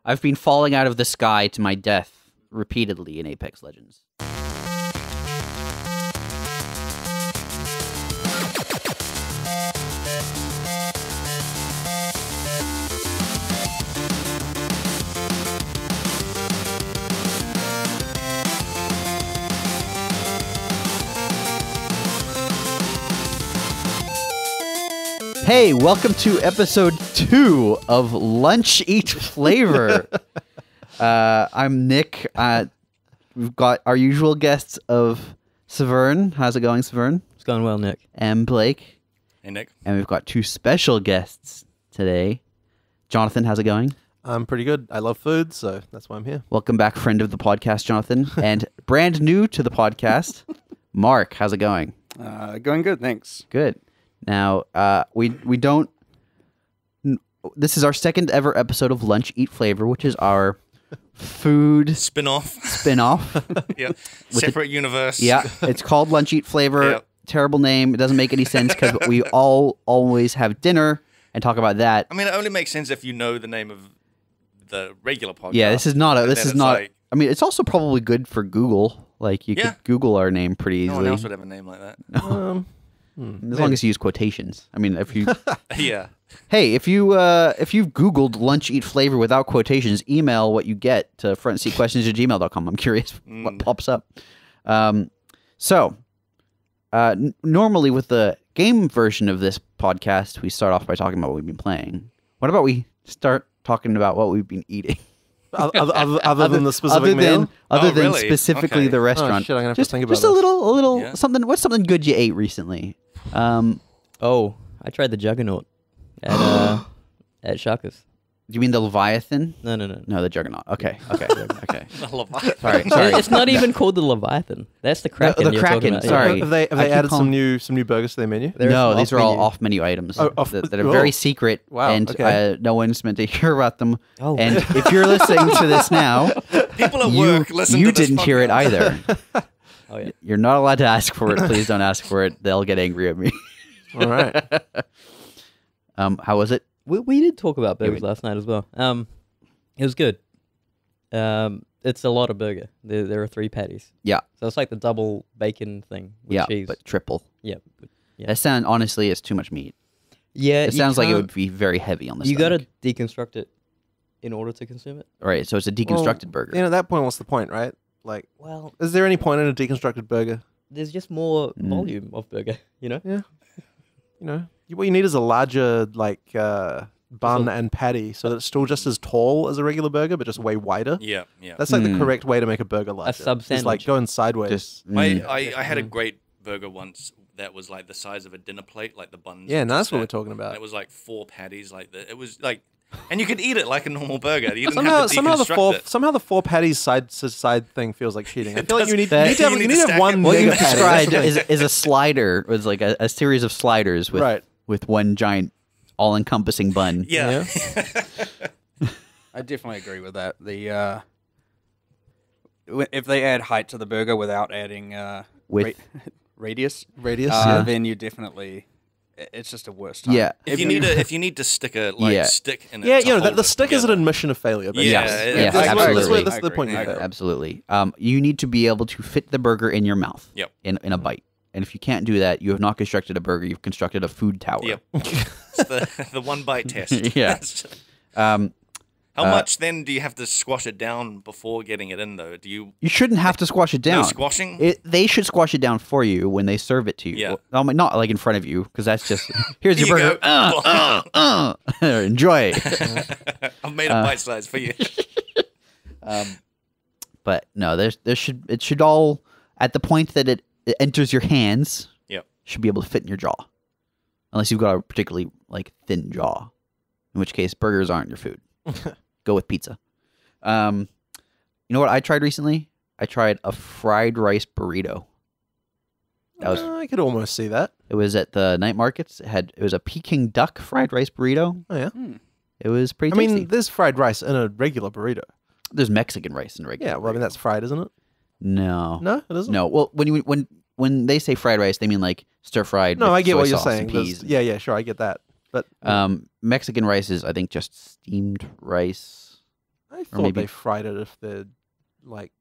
I've been falling out of the sky to my death repeatedly in Apex Legends. Hey, welcome to episode 2 of Lunch Eat Flavor. I'm Nick. We've got our usual guests of Severn. How's it going, Severn? It's going well, Nick. And Blake. Hey, Nick. And we've got 2 special guests today. Jonathan, how's it going? I'm pretty good. I love food, so that's why I'm here. Welcome back, friend of the podcast, Jonathan. And brand new to the podcast, Mark. How's it going? Going good, thanks. Good. Now, we don't... This is our second ever episode of Lunch Eat Flavor, which is our food... Spin-off. Yeah. Separate universe. Yeah. It's called Lunch Eat Flavor. Yep. Terrible name. It doesn't make any sense because we all always have dinner and talk about that. I mean, it only makes sense if you know the name of the regular podcast. Yeah, this is not... Like, I mean, it's also probably good for Google. Like, you could Google our name pretty easily. no one else would have a name like that. As long as you use quotations. I mean, if you... Yeah. Hey, if you've Googled Lunch Eat Flavor without quotations, email what you get to frontseatquestions@gmail.com. I'm curious what pops up. Normally with the game version of this podcast, we start off by talking about what we've been playing. What about we start talking about what we've been eating? Other than the specific meal? Other than really? specifically Okay. the restaurant. Oh, shit, I'm gonna have to just think about just a this. little Yeah. something. What's something good you ate recently? Oh, I tried the Juggernaut at Chikos. Do you mean the Leviathan? No. No, the Juggernaut. Okay. I love that. Sorry. It's not even called the Leviathan. That's the Kraken. the you're Kraken, talking about. sorry. Have they I keep added calling- some new burgers to their menu? They're No, off these are all menu. off-menu items Oh, off- that are very oh. secret, Wow, and okay. no one's meant to hear about them. Oh. And if you're listening to this now, People at work listen you to this didn't hear it podcast. either. Oh yeah. You're not allowed to ask for it. Please don't ask for it. They'll get angry at me. All right. How was it? We did talk about burgers last night as well. It was good. It's a lot of burger. There are 3 patties. Yeah, So it's like the double bacon thing with yeah, cheese. but triple. Yeah. Honestly, it's too much meat. Yeah. It sounds like it would be very heavy on the You stomach. got to deconstruct it in order to consume it. Right, so it's a deconstructed burger. At that point, what's the point, right? Like, Well, is there any point in a deconstructed burger? there's just more volume of burger, you know? Yeah. What you need is a larger, bun and patty so that it's still just as tall as a regular burger, but just way wider. Yeah. That's like the correct way to make a burger larger. sub It's like sandwich. going sideways. Just I had a great burger once that was like the size of a dinner plate, like the buns. Yeah, were no, that's what set. we're talking And about. it was like 4 patties, it was like, and you could eat it like a normal burger. You didn't have to Somehow deconstruct the 4 patties side to side thing feels like cheating. I feel like does. you need That- to have You need to stack one it. what mega you've patty. described That's what is a slider. It's like a series of sliders with Right. with one giant, all-encompassing bun. Yeah. I definitely agree with that. If they add height to the burger without adding With radius, radius. Yeah. then you definitely, it's just a worse time. yeah, If you need to stick a Yeah. stick in it. Yeah, to hold the it stick is an together. admission of failure. Basically. Yeah, Yes, That's absolutely. the point. I agree. absolutely. You need to be able to fit the burger in your mouth. Yep. In a bite. And if you can't do that, you have not constructed a burger. You've constructed a food tower. Yep. It's the 1 bite test. Yeah. How much then do you have to squash it down before getting it in, though? Do you You shouldn't have to squash it down. no squashing? They should squash it down for you when they serve it to you. Yeah. Well, not like in front of you, because that's just here's your Here burger. you Enjoy. I've made a bite size for you. But no, it should all at the point that it enters your hands. Yep. Should be able to fit in your jaw, unless you've got a particularly thin jaw, in which case burgers aren't your food. Go with pizza. You know what I tried recently? I tried a fried rice burrito. That was I could almost see that. It was at the night markets. It was a Peking duck fried rice burrito. Oh yeah. It was pretty I tasty. mean, there's fried rice in a regular burrito. There's Mexican rice in a regular. Yeah, well, I mean burrito. that's fried, isn't it? No. No, it isn't. No. Well, when they say fried rice, they mean like stir fried. No, with I get soy what you're sauce and saying. Peas. Yeah, sure, I get that. But Mexican rice is, I think, just steamed rice. I thought they fried it if they're like.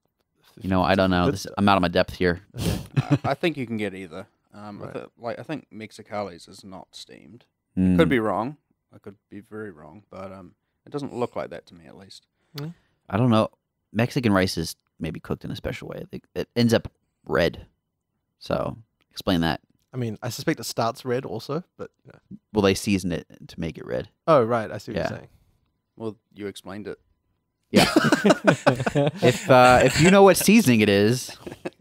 I don't know. I'm out of my depth here. Okay. I think you can get either. I think Mexicali's is not steamed. Mm. Could be wrong. I could be very wrong, but it doesn't look like that to me, at least. I don't know. Mexican rice is maybe cooked in a special way. It ends up red. So explain that. I mean, I suspect it starts red also, but Well, they season it to make it red. Oh, right. I see what you're saying. Well, you explained it. Yeah. If you know what seasoning it is,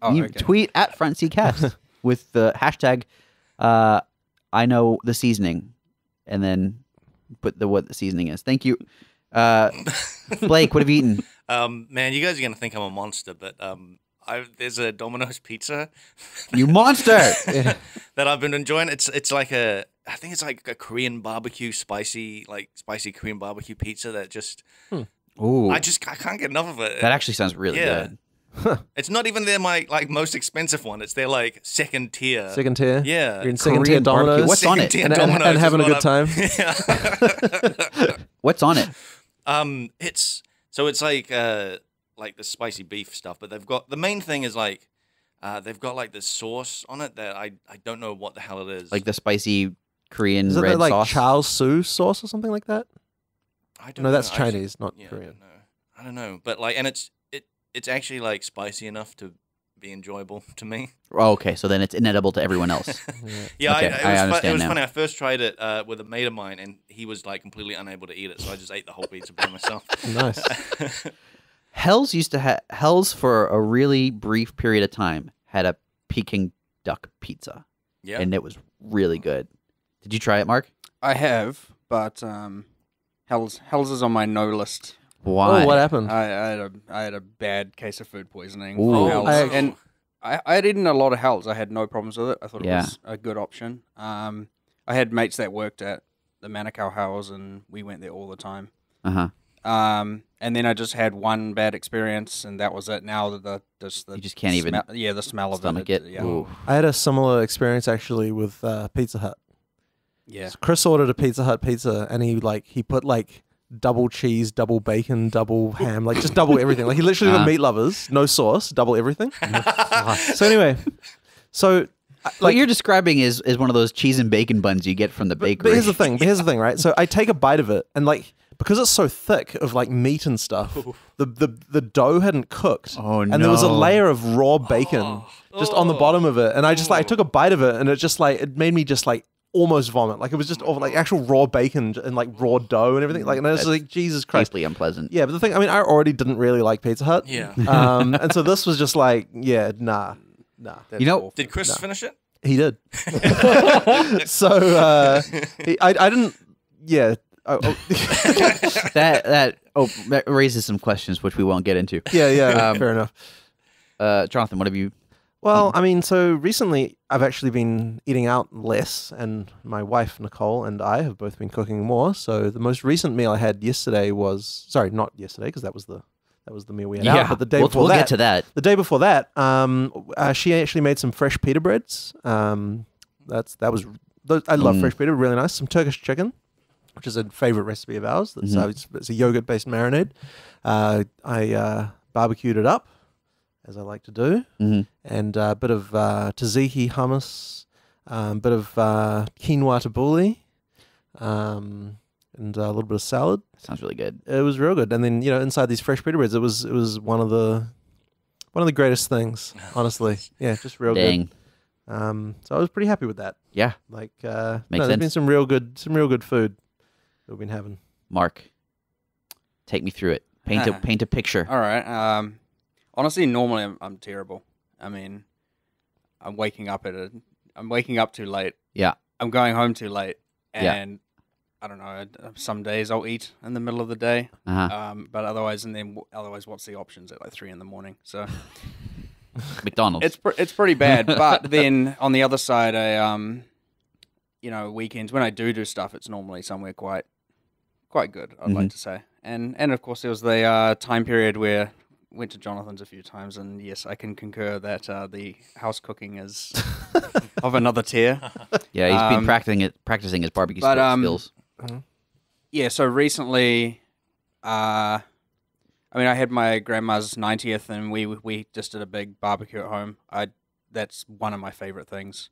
you tweet at FrontSeatCast with the hashtag I know the seasoning, and then put what the seasoning is. Thank you. Blake, what have you eaten? Man, you guys are gonna think I'm a monster, but there's a Domino's pizza. You monster! That I've been enjoying. It's like I think it's like a Korean barbecue, spicy Korean barbecue pizza that just. Ooh. I can't get enough of it. That actually sounds really good. It's not even their most expensive one. It's their second tier. Second tier? Yeah. You're in second tier Domino's. What's on it? And having a good time. What's on it? It's like the spicy beef stuff, but they've got the main thing is they've got this sauce on it that I don't know what the hell it is. Like the spicy Korean is red it like sauce? Chao Su sauce or something like that? I don't know. That's Chinese, not Korean. I don't know, but and it's actually spicy enough to be enjoyable to me. Oh, okay, so then it's inedible to everyone else. Yeah, okay, it understand was now. funny. I first tried it with a mate of mine, and he was completely unable to eat it, so I just ate the whole pizza by myself. Nice. Hell's used to have Hell's for a really brief period of time had a Peking duck pizza. Yeah, and it was really good. Did you try it, Mark? I have, but Hell's is on my no list. Why? Oh, what happened? I had a bad case of food poisoning Ooh. from Hell's, I- and I had eaten a lot of Hell's. I had no problems with it. I thought it was a good option. I had mates that worked at the Manukau House, and we went there all the time. Uh-huh. And then I just had one bad experience, and that was it. Now the You just can't even the smell of stomach it. it. Yeah. Ooh. I had a similar experience actually with Pizza Hut. Yeah. So Chris ordered a Pizza Hut pizza, and he put double cheese, double bacon, double ham, just double everything. He literally got meat lovers, no sauce, double everything. So anyway, what you're describing is one of those cheese and bacon buns you get from the bakery. But here's the thing, right? So I take a bite of it, and because it's so thick of meat and stuff, the dough hadn't cooked. Oh, and there was a layer of raw bacon just on the bottom of it, and I just I took a bite of it, and it it made me just almost vomit. It was just actual raw bacon and raw dough and everything. And I was Jesus Christ, deeply unpleasant. Yeah, but the thing, I already didn't really like Pizza Hut. Yeah. And so this was just nah. That's Did Chris finish it? He did. So I didn't. Yeah. That raises some questions which we won't get into. Yeah. Fair enough. Jonathan, what have you? Well, so recently I've actually been eating out less, and my wife Nicole and I have both been cooking more. So the most recent meal I had yesterday was not yesterday because that was the meal we had out. But the day before we'll that, get to that. The day before that, she actually made some fresh pita breads. I love fresh pita, really nice. Some Turkish chicken, which is a favorite recipe of ours. That's it's a yogurt-based marinade. I barbecued it up, as I like to do, and a bit of tzatziki hummus, a bit of quinoa tabbouleh, and a little bit of salad. Sounds really good. It was real good. And then inside these fresh pita breads, it was one of the greatest things, honestly. Yeah, just real good. So I was pretty happy with that. Yeah, Makes sense. There's been some real good food that we've been having. Mark, take me through it. Paint a picture. All right. Honestly, normally I'm terrible. I mean, I'm waking up too late. Yeah. I'm going home too late, Yeah. and I don't know. Some days I'll eat in the middle of the day, but otherwise, what's the options at 3 a.m? So McDonald's. it's pretty bad. But then on the other side, weekends when I do stuff, it's normally somewhere quite good. I'd like to say, and of course there was the time period where I went to Jonathan's a few times, and yes, I can concur that the house cooking is of another tier. Yeah, he's been practicing his barbecue skills. Yeah, so recently, I mean, I had my grandma's 90th, and we just did a big barbecue at home. That's one of my favorite things.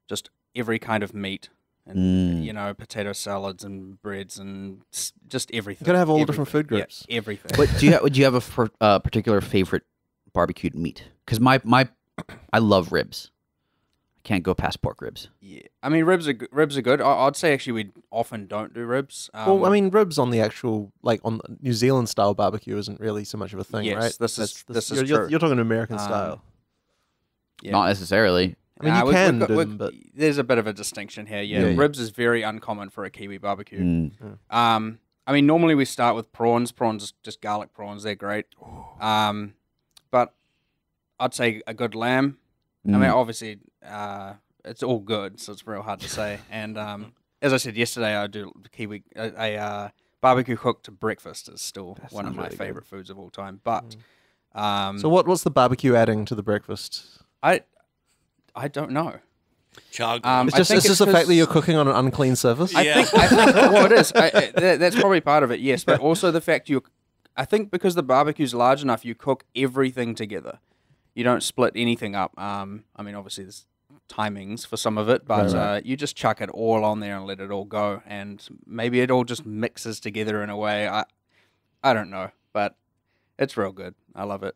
Just every kind of meat, and potato salads and breads and just everything. You gotta have all the different food groups. Yeah, everything. But do you have a particular favorite barbecued meat? Because I love ribs. I can't go past pork ribs. Yeah, I mean ribs are good. I'd say actually we often don't do ribs. Well, I mean ribs on the actual on the New Zealand style barbecue isn't really so much of a thing, yes, right? This is true. You're talking American style. Yeah. Not necessarily. I mean, you can do them, but there's a bit of a distinction here. Yeah, ribs is very uncommon for a Kiwi barbecue. I mean, normally we start with prawns. Prawns, just garlic prawns. They're great. But I'd say a good lamb. I mean, obviously, it's all good, so it's real hard to say. And as I said yesterday, I do Kiwi a barbecue cooked breakfast is still one of my favorite foods of all time. But so what's the barbecue adding to the breakfast? I don't know. Char It's just the fact that you're cooking on an unclean surface. Yeah. I think well, it is. That's probably part of it, yes. But also the fact I think because the barbecue's large enough, you cook everything together. You don't split anything up. I mean, obviously there's timings for some of it, but you just chuck it all on there and let it all go, and maybe it all just mixes together in a way. I don't know, but it's real good. I love it.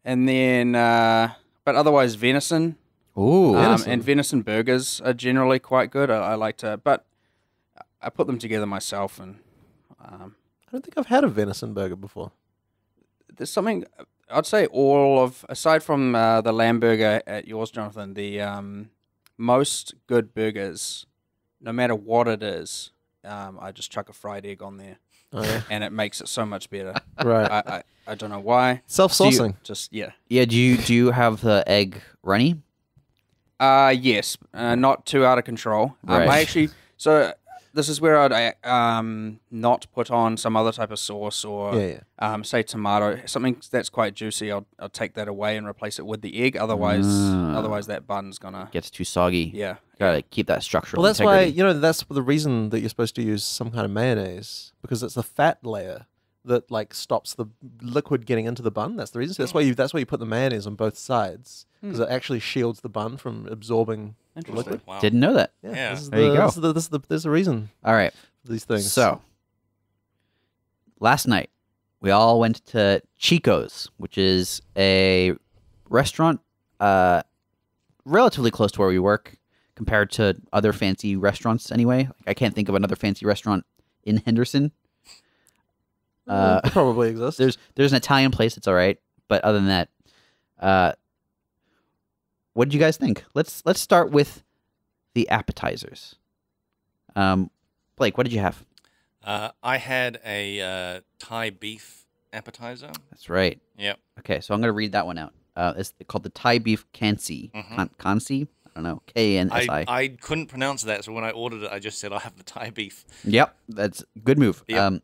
And then, but otherwise venison. Ooh, and venison burgers are generally quite good. I like to, but I put them together myself, and I don't think I've had a venison burger before. there's something I'd say aside from the lamb burger at yours, Jonathan, the most good burgers, no matter what it is, I just chuck a fried egg on there, and it makes it so much better. Right. I don't know why. Self-saucing. Yeah. Do you have the egg runny? Yes, not too out of control. Right. I actually, so this is where I'd not put on some other type of sauce or say tomato, something that's quite juicy. I'll take that away and replace it with the egg. Otherwise that bun's gonna Gets too soggy. Yeah. Gotta keep that structural. Well, that's integrity. why that's the reason that you're supposed to use some kind of mayonnaise, because it's the fat layer that stops the liquid getting into the bun. That's the reason. So that's why you put the mayonnaise on both sides, because it actually shields the bun from absorbing the liquid. Wow. Didn't know that. Yeah. There you go. There's a reason All right. for these things. So, last night, we all went to Chikos, which is a restaurant relatively close to where we work compared to other fancy restaurants anyway. I can't think of another fancy restaurant in Henderson. It probably exists. There's an Italian place, it's all right. But other than that, what did you guys think? Let's start with the appetizers. Blake, what did you have? I had a Thai beef appetizer. That's right. Yep. Okay, so I'm going to read that one out. It's called the Thai beef kansi. Kansi? I don't know. Kansi. I couldn't pronounce that, so when I ordered it, I just said, I'll have the Thai beef. Yep, that's a good move. Yep.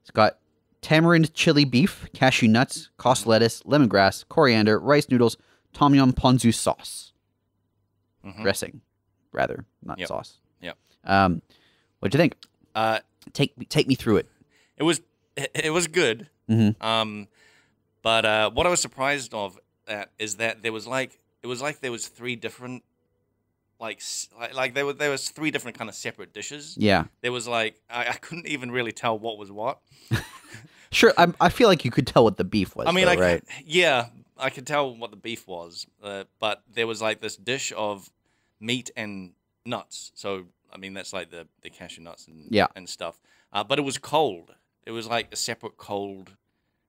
It's got tamarind chili beef, cashew nuts, cos lettuce, lemongrass, coriander, rice noodles, tom yum ponzu sauce. Dressing, rather, not sauce. Yep. What'd you think? Take me through it. It was good. But what I was surprised of is that there was there was three different there was three different kind of separate dishes. Yeah. There was I couldn't even really tell what was what. Sure, I feel like you could tell what the beef was. I mean, right? Yeah, I could tell what the beef was, but there was this dish of meat and nuts. So I mean, that's like the cashew nuts and stuff. But it was cold. It was like a separate cold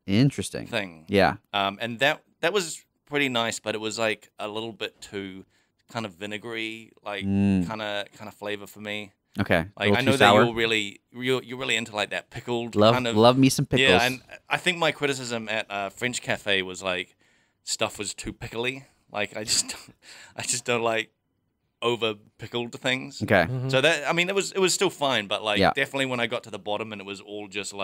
Interesting thing. Yeah. And that was pretty nice, but it was a little bit too kind of vinegary, kind of flavor for me. Okay. I know that you're really into that pickled kind of. Love me some pickles. Yeah, and I think my criticism at French Cafe was stuff was too pickly. I just don't like over pickled things. Okay. So that it was still fine, but definitely when I got to the bottom and it was all just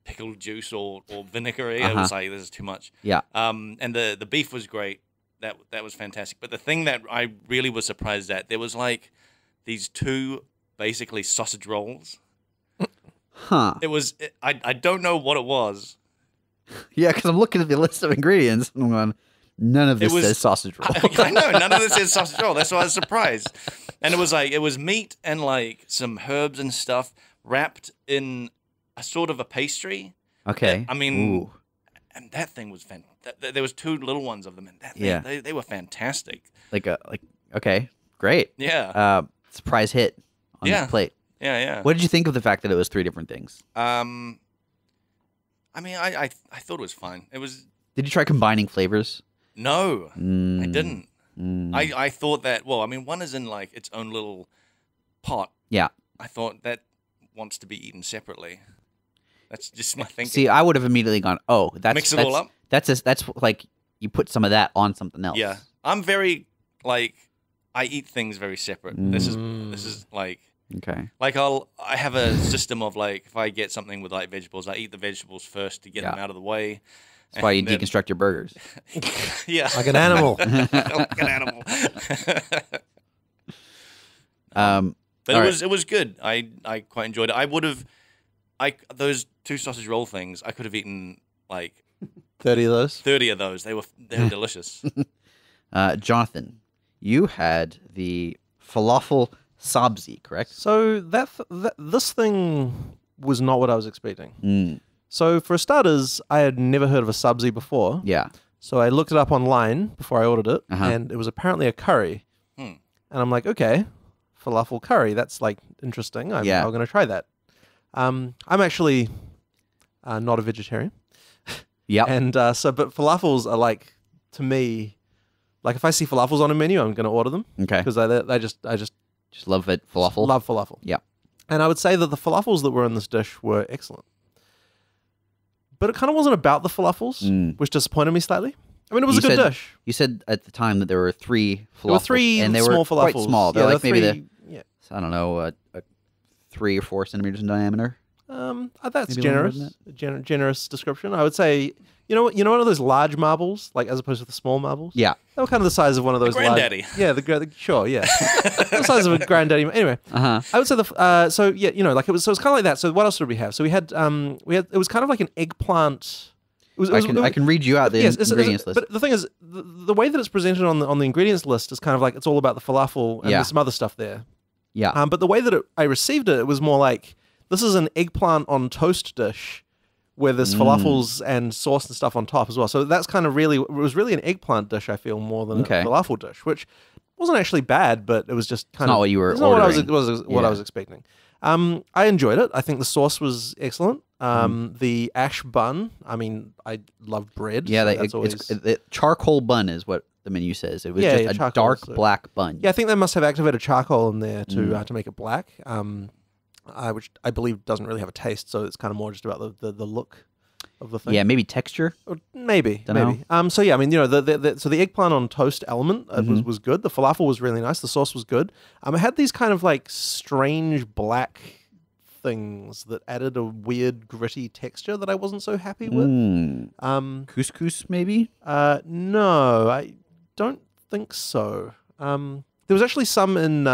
pickled juice or vinegary, I was like, this is too much. Yeah. And the beef was great. That was fantastic. But the thing that I really was surprised at, there was these two basically sausage rolls. Huh. I don't know what it was. Yeah, because I'm looking at the list of ingredients and I'm going, none of this says sausage roll. I know, none of this says sausage roll. That's why I was surprised. And it was meat and like some herbs and stuff wrapped in a sort of a pastry. Okay. I mean, and that thing was fantastic. There was 2 little ones of them, and that thing, they were fantastic. Okay, great. Yeah. Surprise hit on the plate. Yeah. What did you think of the fact that it was 3 different things? I mean, I thought it was fine. It was. Did you try combining flavors? No, I didn't. I thought that. Well, I mean, one is in like its own little pot. Yeah. I thought that wants to be eaten separately. That's just my thinking. See, I would have immediately gone, "Oh, mix it all up." That's like you put some of that on something else. Yeah, I'm very like I eat things very separate. This is like. Okay. Like I have a system of like if I get something with like vegetables, I eat the vegetables first to get them out of the way. That's why you deconstruct your burgers. Yeah. Like an animal. Like an animal. But it was good. I quite enjoyed it. I would have those 2 sausage roll things, I could have eaten like 30 of those. 30 of those. They were delicious. Jonathan, you had the falafel sabzi, correct? So this thing was not what I was expecting. So for starters, I had never heard of a sabzi before. Yeah. So I looked it up online before I ordered it, and it was apparently a curry. And I'm like, okay, falafel curry. That's like interesting. I'm going to try that. I'm actually not a vegetarian. Yeah. And but falafels are like, to me, like if I see falafels on a menu, I'm going to order them. Okay. Because I just love it. Falafel. Love falafel. Yeah. And I would say that the falafels that were in this dish were excellent. But it kind of wasn't about the falafels, which disappointed me slightly. I mean, it was a good dish. You said at the time that there were 3 falafels. There were 3 and they small were falafels. quite small. They're like maybe I don't know, a 3 or 4 centimeters in diameter. That's Maybe generous. Generous description. I would say, you know one of those large marbles, like as opposed to the small marbles. Yeah, they were kind of the size of one of those. Granddaddy. Sure. Yeah, the size of a granddaddy. Anyway, I would say like it was kind of like that. So what else did we have? So we had it was kind of like an eggplant. I can read you out the ingredients list. But the thing is, the way that it's presented on the ingredients list is kind of like it's all about the falafel and there's some other stuff there. Yeah. But the way that I received it was more like, this is an eggplant on toast dish where there's falafels and sauce and stuff on top as well. So that's kind of it was really an eggplant dish, I feel, more than a falafel dish, which wasn't actually bad, but it was just kind of... not what you were ordering. Not what I was expecting. I enjoyed it. I think the sauce was excellent. The ash bun, I mean, I love bread. Yeah, so charcoal bun is what the menu says. It was just a dark black bun. Yeah, I think they must have activated charcoal in there to make it black, which I believe doesn't really have a taste, so it's kind of more just about the look of the thing. Yeah, maybe texture. Or maybe. Know. So yeah, I mean, so the eggplant on toast element was good. The falafel was really nice. The sauce was good. It had these kind of like strange black things that added a weird gritty texture that I wasn't so happy with. Couscous, maybe? No, I don't think so. There was actually some in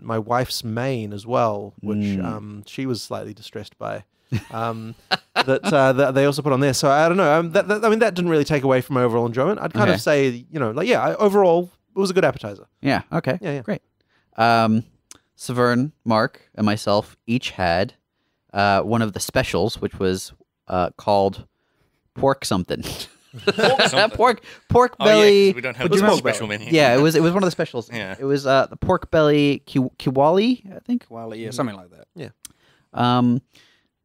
my wife's main as well, which she was slightly distressed by. That they also put on there. So I don't know. That didn't really take away from my overall enjoyment. I'd kind of say, overall it was a good appetizer. Yeah. Okay. Yeah. Great. Severn, Mark, and myself each had one of the specials, which was called pork something. Pork belly. Yeah, we don't have a special menu. Yeah, it was one of the specials. Yeah. It was the pork belly kiwali, I think. Kiwali, yeah, something like that. Yeah.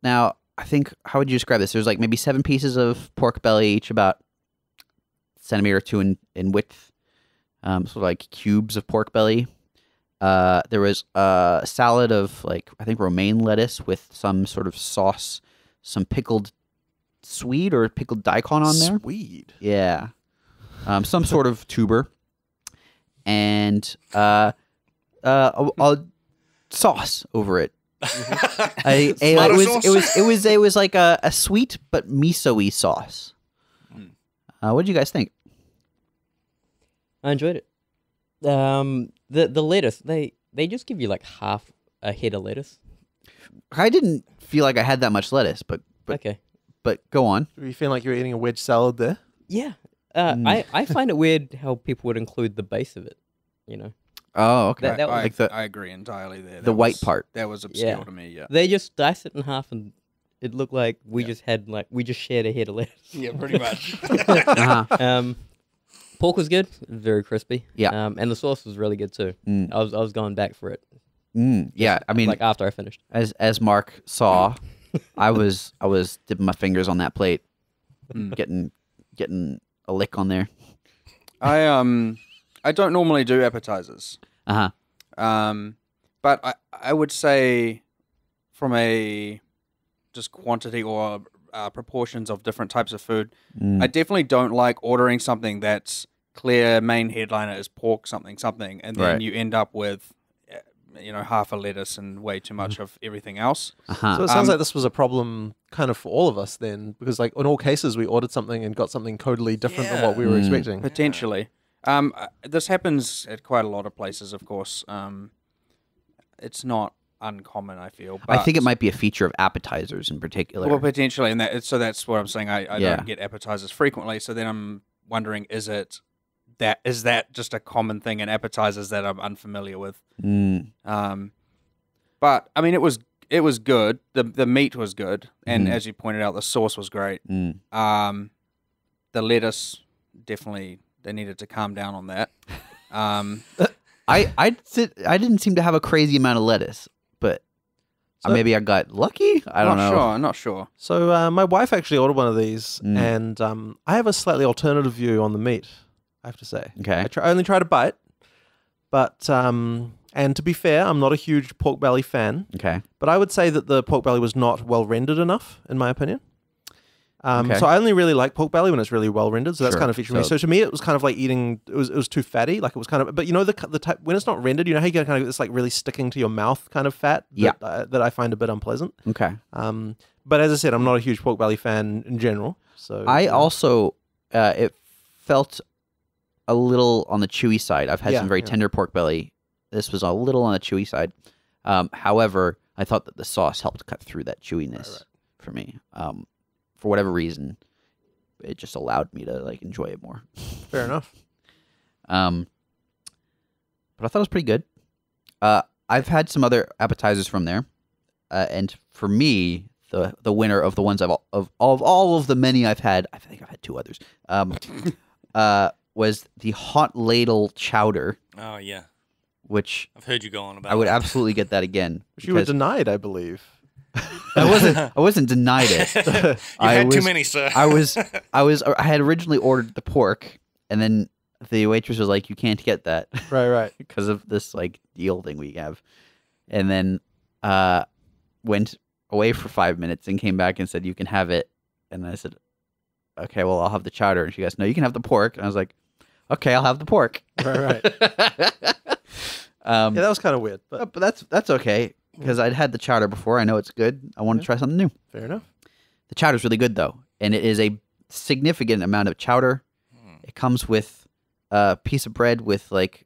Now, I think, how would you describe this? There's like maybe 7 pieces of pork belly, each about a centimeter or 2 in width. Sort of like cubes of pork belly. There was a salad of like, I think, romaine lettuce with some sort of sauce, some pickled swede or pickled daikon on there. Swede? Yeah. Some sort of tuber. And a sauce over it. It was like a sweet but miso-y sauce. What did you guys think? I enjoyed it. The lettuce, they just give you like half a head of lettuce. I didn't feel like I had that much lettuce, but Okay. But go on. Do you feel like you're eating a wedge salad there? Yeah. I find it weird how people would include the base of it. You know. Oh, okay. That was, I agree entirely there. The white part. That was obscure to me. Yeah. They just diced it in half, and it looked like we just shared a head of lettuce. Yeah, pretty much. Pork was good, very crispy. Yeah. And the sauce was really good too. I was going back for it. Yeah, I mean, like after I finished. As Mark saw, I was dipping my fingers on that plate, getting a lick on there. I don't normally do appetizers. But I would say from a just quantity or proportions of different types of food, I definitely don't like ordering something that's clear main headliner is pork something, and then you end up with half a lettuce and way too much of everything else. So it sounds like this was a problem kind of for all of us then, because like in all cases we ordered something and got something totally different than what we were expecting. Potentially. This happens at quite a lot of places, of course. It's not uncommon, I feel. But I think it might be a feature of appetizers in particular. Well, potentially, and so that's what I'm saying. I don't get appetizers frequently, so then I'm wondering, is that just a common thing in appetizers that I'm unfamiliar with? But I mean, it was good. The meat was good, and as you pointed out, the sauce was great. The lettuce, definitely, they needed to calm down on that. I didn't seem to have a crazy amount of lettuce, but maybe I got lucky. I don't know. I'm not sure. So my wife actually ordered one of these, and I have a slightly alternative view on the meat, I have to say. Okay. I only tried a bite, but and to be fair, I'm not a huge pork belly fan. Okay. But I would say that the pork belly was not well rendered enough, in my opinion. Okay. So I only really like pork belly when it's really well rendered. So that's Sure. kind of feature me. So to me, it was kind of like eating. It was too fatty. Like it was kind of. But you know the type when it's not rendered, you know how you get kind of this like really sticking to your mouth kind of fat. That I find a bit unpleasant. Okay. But as I said, I'm not a huge pork belly fan in general. So I also it felt a little on the chewy side. I've had some very tender pork belly. This was a little on the chewy side. However, I thought that the sauce helped cut through that chewiness for me. For whatever reason, it just allowed me to like enjoy it more. Fair enough. But I thought it was pretty good. I've had some other appetizers from there, and for me, the winner of the ones of all of the many I've had, I think I've had two others. Was the hot ladle chowder. Oh yeah, which I've heard you go on about. I would absolutely get that again. Which you were denied, I believe. I wasn't denied it. You had too many, sir. I had originally ordered the pork, and then the waitress was like, "You can't get that." Right. Because of this like deal thing we have, and then went away for 5 minutes and came back and said, "You can have it." And I said, "Okay, well, I'll have the chowder." And she goes, "No, you can have the pork." And I was like, "Okay, I'll have the pork." Right. Yeah, that was kind of weird, but that's okay. Because I'd had the chowder before. I know it's good. I want to try something new. Fair enough. The chowder's really good, though. And it is a significant amount of chowder. It comes with a piece of bread with, like,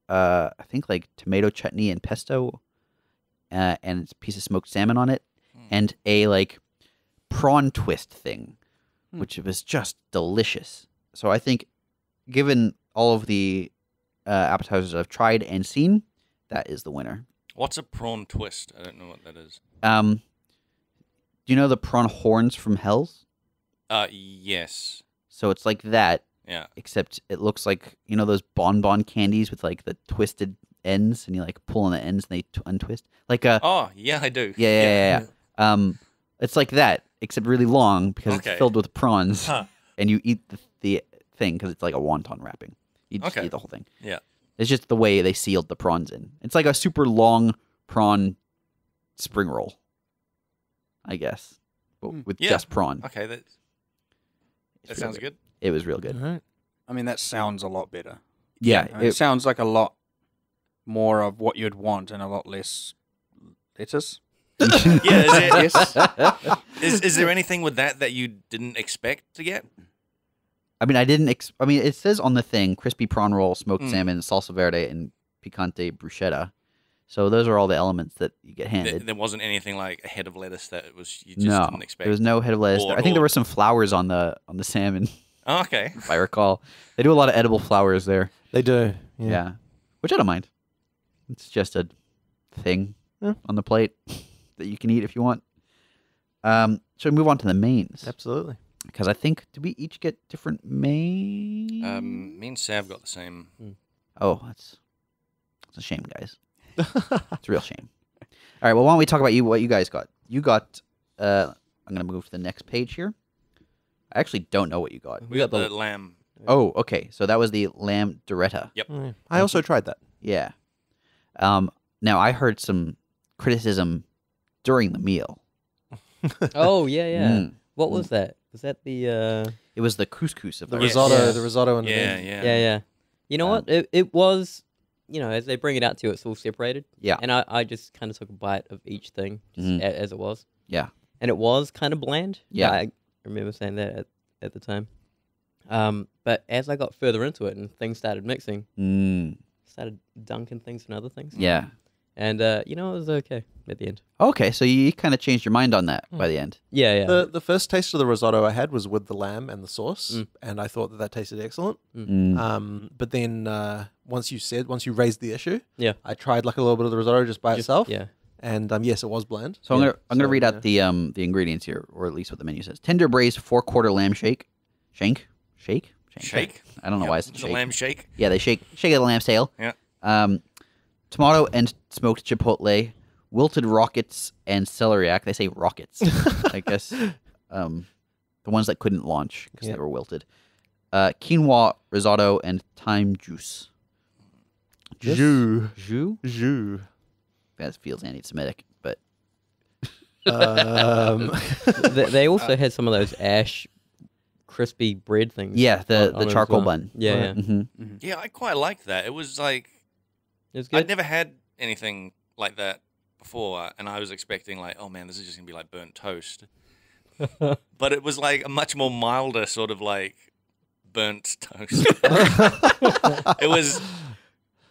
I think, like, tomato chutney and pesto. And it's a piece of smoked salmon on it. And a, like, prawn twist thing, which was just delicious. So I think, given all of the appetizers I've tried and seen, that is the winner. What's a prawn twist? I don't know what that is. Do you know the prawn horns from Hell's? Yes. So it's like that. Yeah. Except it looks like, you know, those bonbon candies with like the twisted ends, and you like pull on the ends and they untwist. Like a. Oh yeah, I do. Yeah. It's like that, except really long because it's filled with prawns, and you eat the thing because it's like a wonton wrapping. You just eat the whole thing. Yeah. It's just the way they sealed the prawns in. It's like a super long prawn spring roll, I guess, but with just prawn. Okay, that sounds good. It was real good. Right. I mean, that sounds a lot better. Yeah. I mean, it sounds like a lot more of what you'd want and a lot less lettuce. Is there anything with that you didn't expect to get? I mean, it says on the thing, crispy prawn roll, smoked salmon, salsa verde, and picante bruschetta. So those are all the elements that you get handed. There wasn't anything like a head of lettuce that it was you just didn't expect. There was no head of lettuce. I think there were some flowers on the salmon. Oh, okay. If I recall, they do a lot of edible flowers there. They do. Yeah. Which I don't mind. It's just a thing on the plate that you can eat if you want. Should we move on to the mains? Absolutely. Because I think, did we each get different mains? Me and Sav got the same. Oh, that's a shame, guys. It's a real shame. All right, well, why don't we talk about what you guys got? You got, I'm going to move to the next page here. I actually don't know what you got. We got the lamb. Oh, okay. So that was the lamb doretta. Yep. I also tried that. Yeah. Now, I heard some criticism during the meal. Oh, yeah. What was that? Was that the... It was the couscous of The the risotto, Yeah. the risotto and Yeah. You know what? It was, as they bring it out to you, it's all separated. Yeah. And I just kind of took a bite of each thing just as it was. Yeah. And it was kind of bland. Yeah. I remember saying that at the time. But as I got further into it and things started mixing, started dunking things and other things. Yeah. And, it was okay at the end. Okay, so you kind of changed your mind on that by the end. Yeah. The first taste of the risotto I had was with the lamb and the sauce, and I thought that tasted excellent. But then once you raised the issue, I tried like a little bit of the risotto just by itself. Yeah. And yes, it was bland. So I'm gonna read out the ingredients here, or at least what the menu says. Tender braised 4/4 lamb shake. Shake. I don't know why it's a lamb shake. Yeah, they shake the lamb's tail. Yeah. Tomato and smoked chipotle, wilted rockets and celeriac. They say rockets. I guess the ones that couldn't launch because they were wilted. Quinoa risotto and thyme juice. Jus. Jus. That feels anti-Semitic, but They also had some of those ash crispy bread things. Yeah, the on it as charcoal well. bun. Yeah. Yeah, I quite liked that. It was like It was good. I'd never had anything like that before, and I was expecting like, oh man, this is just gonna be like burnt toast. But it was like a much more milder sort of like burnt toast. It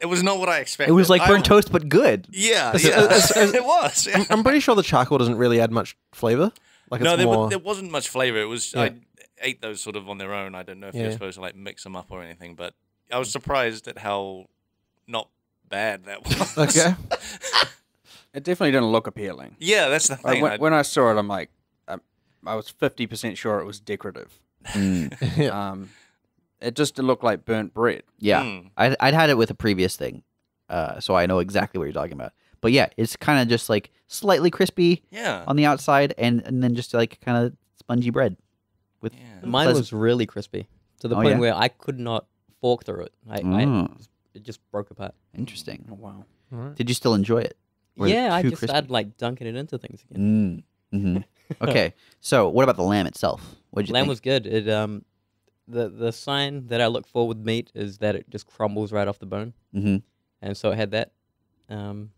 was not what I expected. It was like burnt toast, but good. Yeah, it was. Yeah. I'm pretty sure the charcoal doesn't really add much flavor. Like No, it's more... there wasn't much flavor. It was Yeah. I ate those sort of on their own. I don't know if you're supposed to like mix them up or anything, but I was surprised at how not bad that was. Okay. It definitely didn't look appealing. Yeah, that's the thing. When I saw it, I'm like, I was 50% sure it was decorative. It just looked like burnt bread. Yeah, I'd had it with a previous thing, so I know exactly what you're talking about. But yeah, it's kind of just like slightly crispy on the outside, and then just like kind of spongy bread. With Mine was really crispy to the point where I could not fork through it. It just broke apart. Interesting. Oh, wow. Did you still enjoy it? Or Yeah, I too just crispy? started like dunking it into things again. Okay, so what about the lamb itself? What did you Lamb think? was good. It the sign that I look for with meat is that it just crumbles right off the bone, and so it had that. And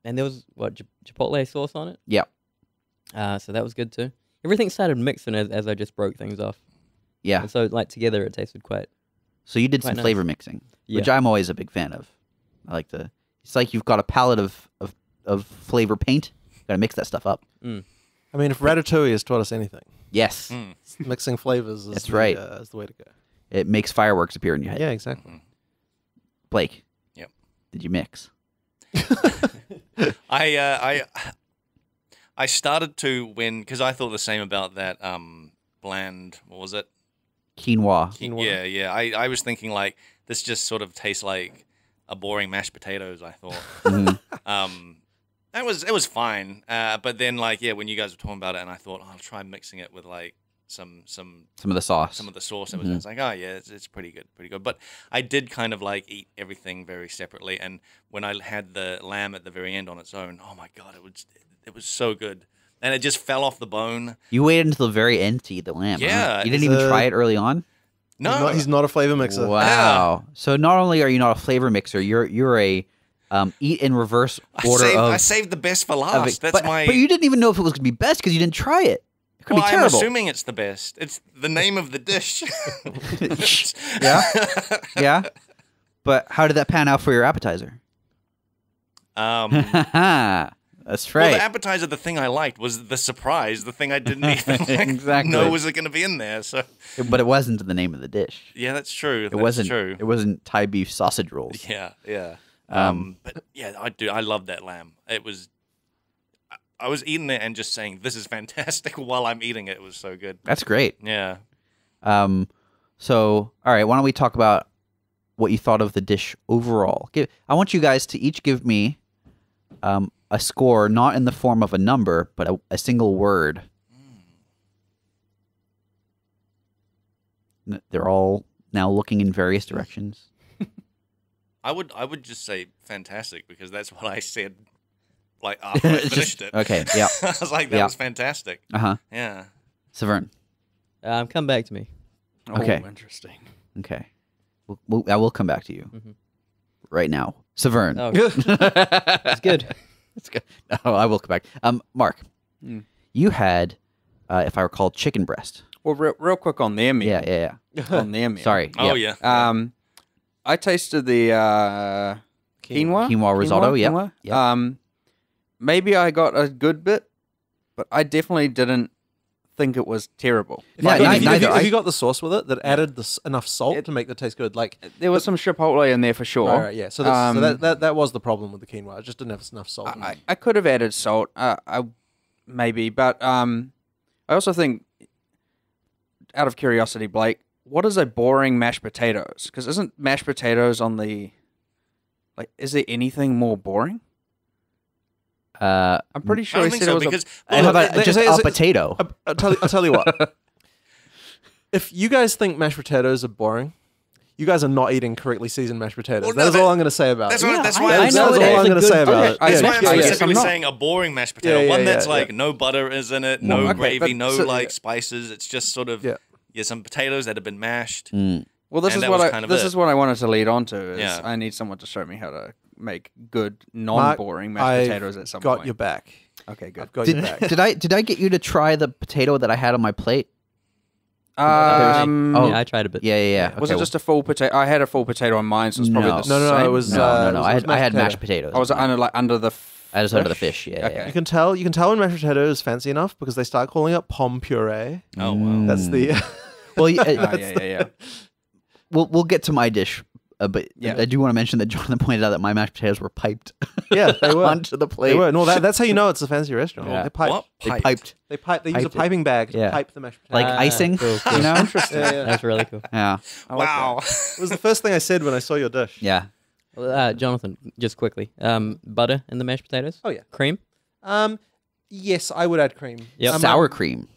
there was chipotle sauce on it. Yeah. So that was good too. Everything started mixing as I just broke things off. Yeah. And so like together it tasted quite. So you did quite some nice. flavor mixing, which Yeah. I'm always a big fan of. I like to. It's like you've got a palette of flavor paint. Got to mix that stuff up. I mean, if Ratatouille has taught us anything, Yes, mixing flavors is That's the, right. Is the way to go. it makes fireworks appear in your head. Yeah, exactly. Blake. Yep. Did you mix? I started to because I thought the same about that bland. What was it? Quinoa. Quinoa. Yeah. I was thinking like this just sort of tastes like a boring mashed potatoes. I thought. It was fine. But then when you guys were talking about it, and I thought I'll try mixing it with like some Some of the sauce. some of the sauce. It was like, oh yeah, it's pretty good. But I did kind of like eat everything very separately. And when I had the lamb at the very end on its own, oh my god, it was so good. And it just fell off the bone. You waited until the very end to eat the lamb. Yeah, Huh? You didn't even try it early on. No, He's not a flavor mixer. Wow. So not only are you not a flavor mixer, you're a eat in reverse order I saved the best for last. That's but you didn't even know if it was going to be best because you didn't try it. It could be I'm terrible. assuming it's the best. It's the name of the dish. Yeah. Yeah. But how did that pan out for your appetizer? That's right. Well, the appetizer, the thing I liked, was the surprise, the thing I didn't even exactly. know was going to be in there. So, but it wasn't the name of the dish. Yeah, that's true. It wasn't. It wasn't Thai beef sausage rolls. Yeah. But yeah, I love that lamb. It was. I was eating it and just saying, "This is fantastic." While I'm eating it, it was so good. That's great. Yeah. So, all right, why don't we talk about what you thought of the dish overall? I want you guys to each give me a score, not in the form of a number, but a single word. They're all now looking in various directions. I would just say fantastic because that's what I said. Like after I finished it. Okay. Yeah. I was like, that was fantastic. Yeah. Severn. Come back to me. Okay. Oh, interesting. Okay. I will come back to you right now. Severn. Oh, it's good. It's good. No, I will come back. Mark, you had, if I recall, chicken breast. Well, real quick on their meal. Yeah. On their meal. Sorry. Oh, yeah. I tasted the Quinoa risotto, quinoa. Yeah. Maybe I got a good bit, but I definitely didn't think it was terrible. Have you got the sauce with it that added enough salt to make the taste good? Like there was some chipotle in there for sure. Right, yeah. So that was the problem with the quinoa. It just didn't have enough salt. I could have added salt, maybe, but I also think, out of curiosity, Blake, what is a boring mashed potatoes? Because isn't mashed potatoes on the is there anything more boring? I'm pretty sure I he don't think said so it was because How about just a potato? I'll tell you what. If you guys think mashed potatoes are boring, you guys are not eating correctly seasoned mashed potatoes. Well, That's all I'm going to say about it. That's why I know That's all I'm going to say about it. That's why Yeah, I'm yeah, specifically I'm not- saying a boring mashed potato. One that's like yeah. no butter is in it, Well, no okay, gravy, but no so- spices. It's just sort of Yeah. some potatoes that have been mashed. Well, this And is that what was I kind of this it. is what I wanted to lead on to. Is Yeah. I need someone to show me how to make good non-boring mashed I've potatoes at some got point. your back. Okay, good. I've got your back. Did I get you to try the potato that I had on my plate? Yeah, I tried a bit. Yeah. Was Okay, it just a full potato? I had a full potato on mine, so it's probably No. the No, same. it was no. I mashed had mashed potato. potatoes. I was under the. I just under the fish. Yeah. Okay. Yeah. You can tell when mashed potato is fancy enough because they start calling it pomme puree. Oh wow. That's the Well, Yeah. we'll get to my dish, but Yeah. I do want to mention that Jonathan pointed out that my mashed potatoes were piped. Yeah, they were. onto the plate. They were. No, that's how you know it's a fancy restaurant. Yeah. They pipe. What? They piped They use a Piped it. piping bag to Yeah. pipe the mashed potato. like icing. Cool, cool. You know? Interesting. Yeah. That's really cool. Yeah. Wow. It was the first thing I said when I saw your dish. Yeah. Well, Jonathan, just quickly, butter in the mashed potatoes. Oh yeah. Cream. Yes, I would add cream. Yep. Sour cream.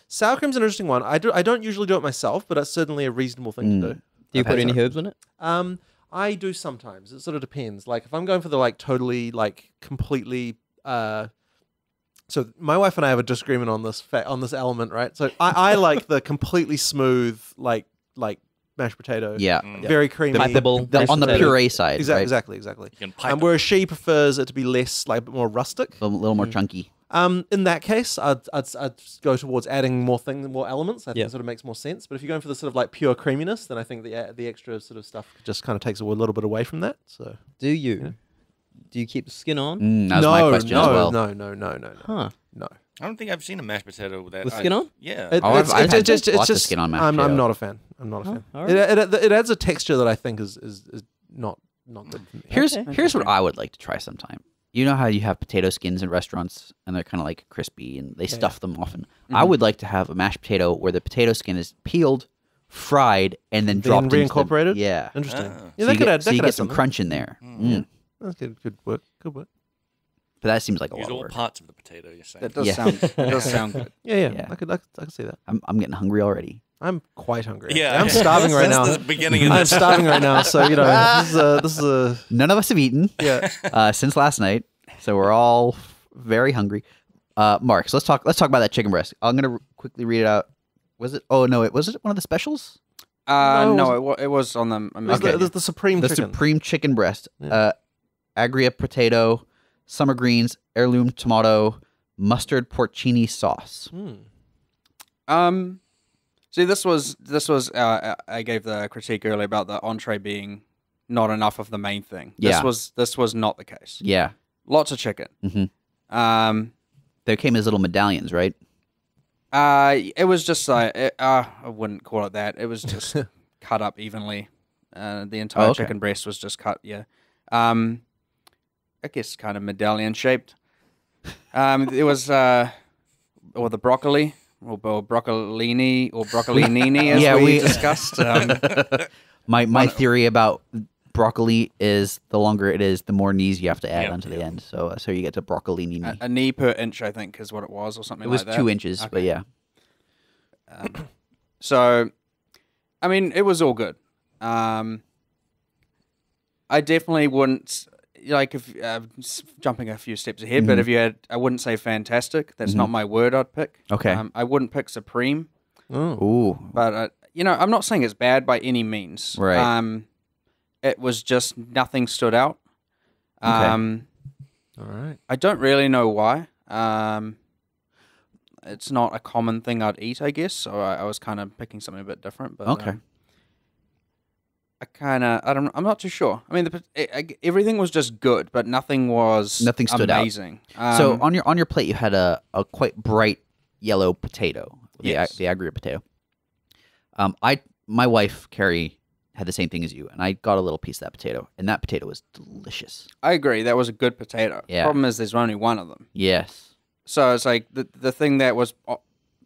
Sour cream's an interesting one. I don't usually do it myself, but it's certainly a reasonable thing to do. Do you I've put had any herbs in it? I do sometimes. It sort of depends. Like if I'm going for the totally completely. So my wife and I have a disagreement on this element, right? So I like the completely smooth like mashed potato. Yeah. Very creamy. Pipeable mashed On the potato. puree side. Right? Exactly. You can pipe it. Whereas she prefers it to be less, a bit more rustic. A little more chunky. In that case, I'd go towards adding more elements. I think Yeah. it sort of makes more sense. But if you're going for the sort of pure creaminess, then I think the extra sort of stuff just kind of takes a little bit away from that. So Do you? Do you keep the skin on? That was my question as well. No. Huh. No. I don't think I've seen a mashed potato with that. With skin on? Yeah. I've had lots of skin on mashed I'm potato. not a fan. I'm not a fan. all right. It adds a texture that I think is not good for me. Here's what I would like to try sometime. You know how you have potato skins in restaurants and they're kind of like crispy and they stuff them often. I would like to have a mashed potato where the potato skin is peeled, fried, and then dropped into reincorporated? Yeah. Interesting. Ah. Yeah, So you that could get add some something. crunch in there. That's good. Good work. But that seems like a Use lot of all work. parts of the potato. You're saying. That does Yeah. sound good. Yeah. Yeah. I could see that. I'm getting hungry already. I'm quite hungry. Yeah. I'm starving right now. That's the beginning of I'm this. starving right now. So this is a None of us have eaten since last night, so we're all very hungry. Mark, so let's talk about that chicken breast. I'm gonna quickly read it out. Was it? Oh no, was it one of the specials? No, it was on the. the supreme The chicken. supreme chicken breast. Agria potato, summer greens, heirloom tomato, mustard porcini sauce. See, this was. I gave the critique earlier about the entree being not enough of the main thing. Yeah. This was not the case. Yeah. Lots of chicken. There came as little medallions, right? It was just like I wouldn't call it that. It was just cut up evenly. The entire chicken breast was just cut. Yeah. I guess kind of medallion shaped. It was or the broccoli. Or broccolini or broccolinini, as we discussed. My theory about broccoli is the longer it is, the more knees you have to add onto the end. So you get to broccolini. A knee per inch, I think, is what it was, or something like that. It was 2 inches, but yeah. So, I mean, it was all good. I definitely wouldn't... Like if jumping a few steps ahead, but if you had, I wouldn't say fantastic. That's not my word. I'd pick. Okay. I wouldn't pick supreme. Ooh. But I'm not saying it's bad by any means. Right. It was just nothing stood out. Okay. All right. I don't really know why. It's not a common thing I'd eat, I guess. So I was kind of picking something a bit different. But Okay. I'm not too sure. I mean, everything was just good, but nothing stood amazing. So on your plate, you had a quite bright yellow potato, Yes. the agria potato. My wife Carrie had the same thing as you, and I got a little piece of that potato, and that potato was delicious. I agree. That was a good potato. Yeah. Problem is, there's only one of them. Yes. So it's like the thing that was,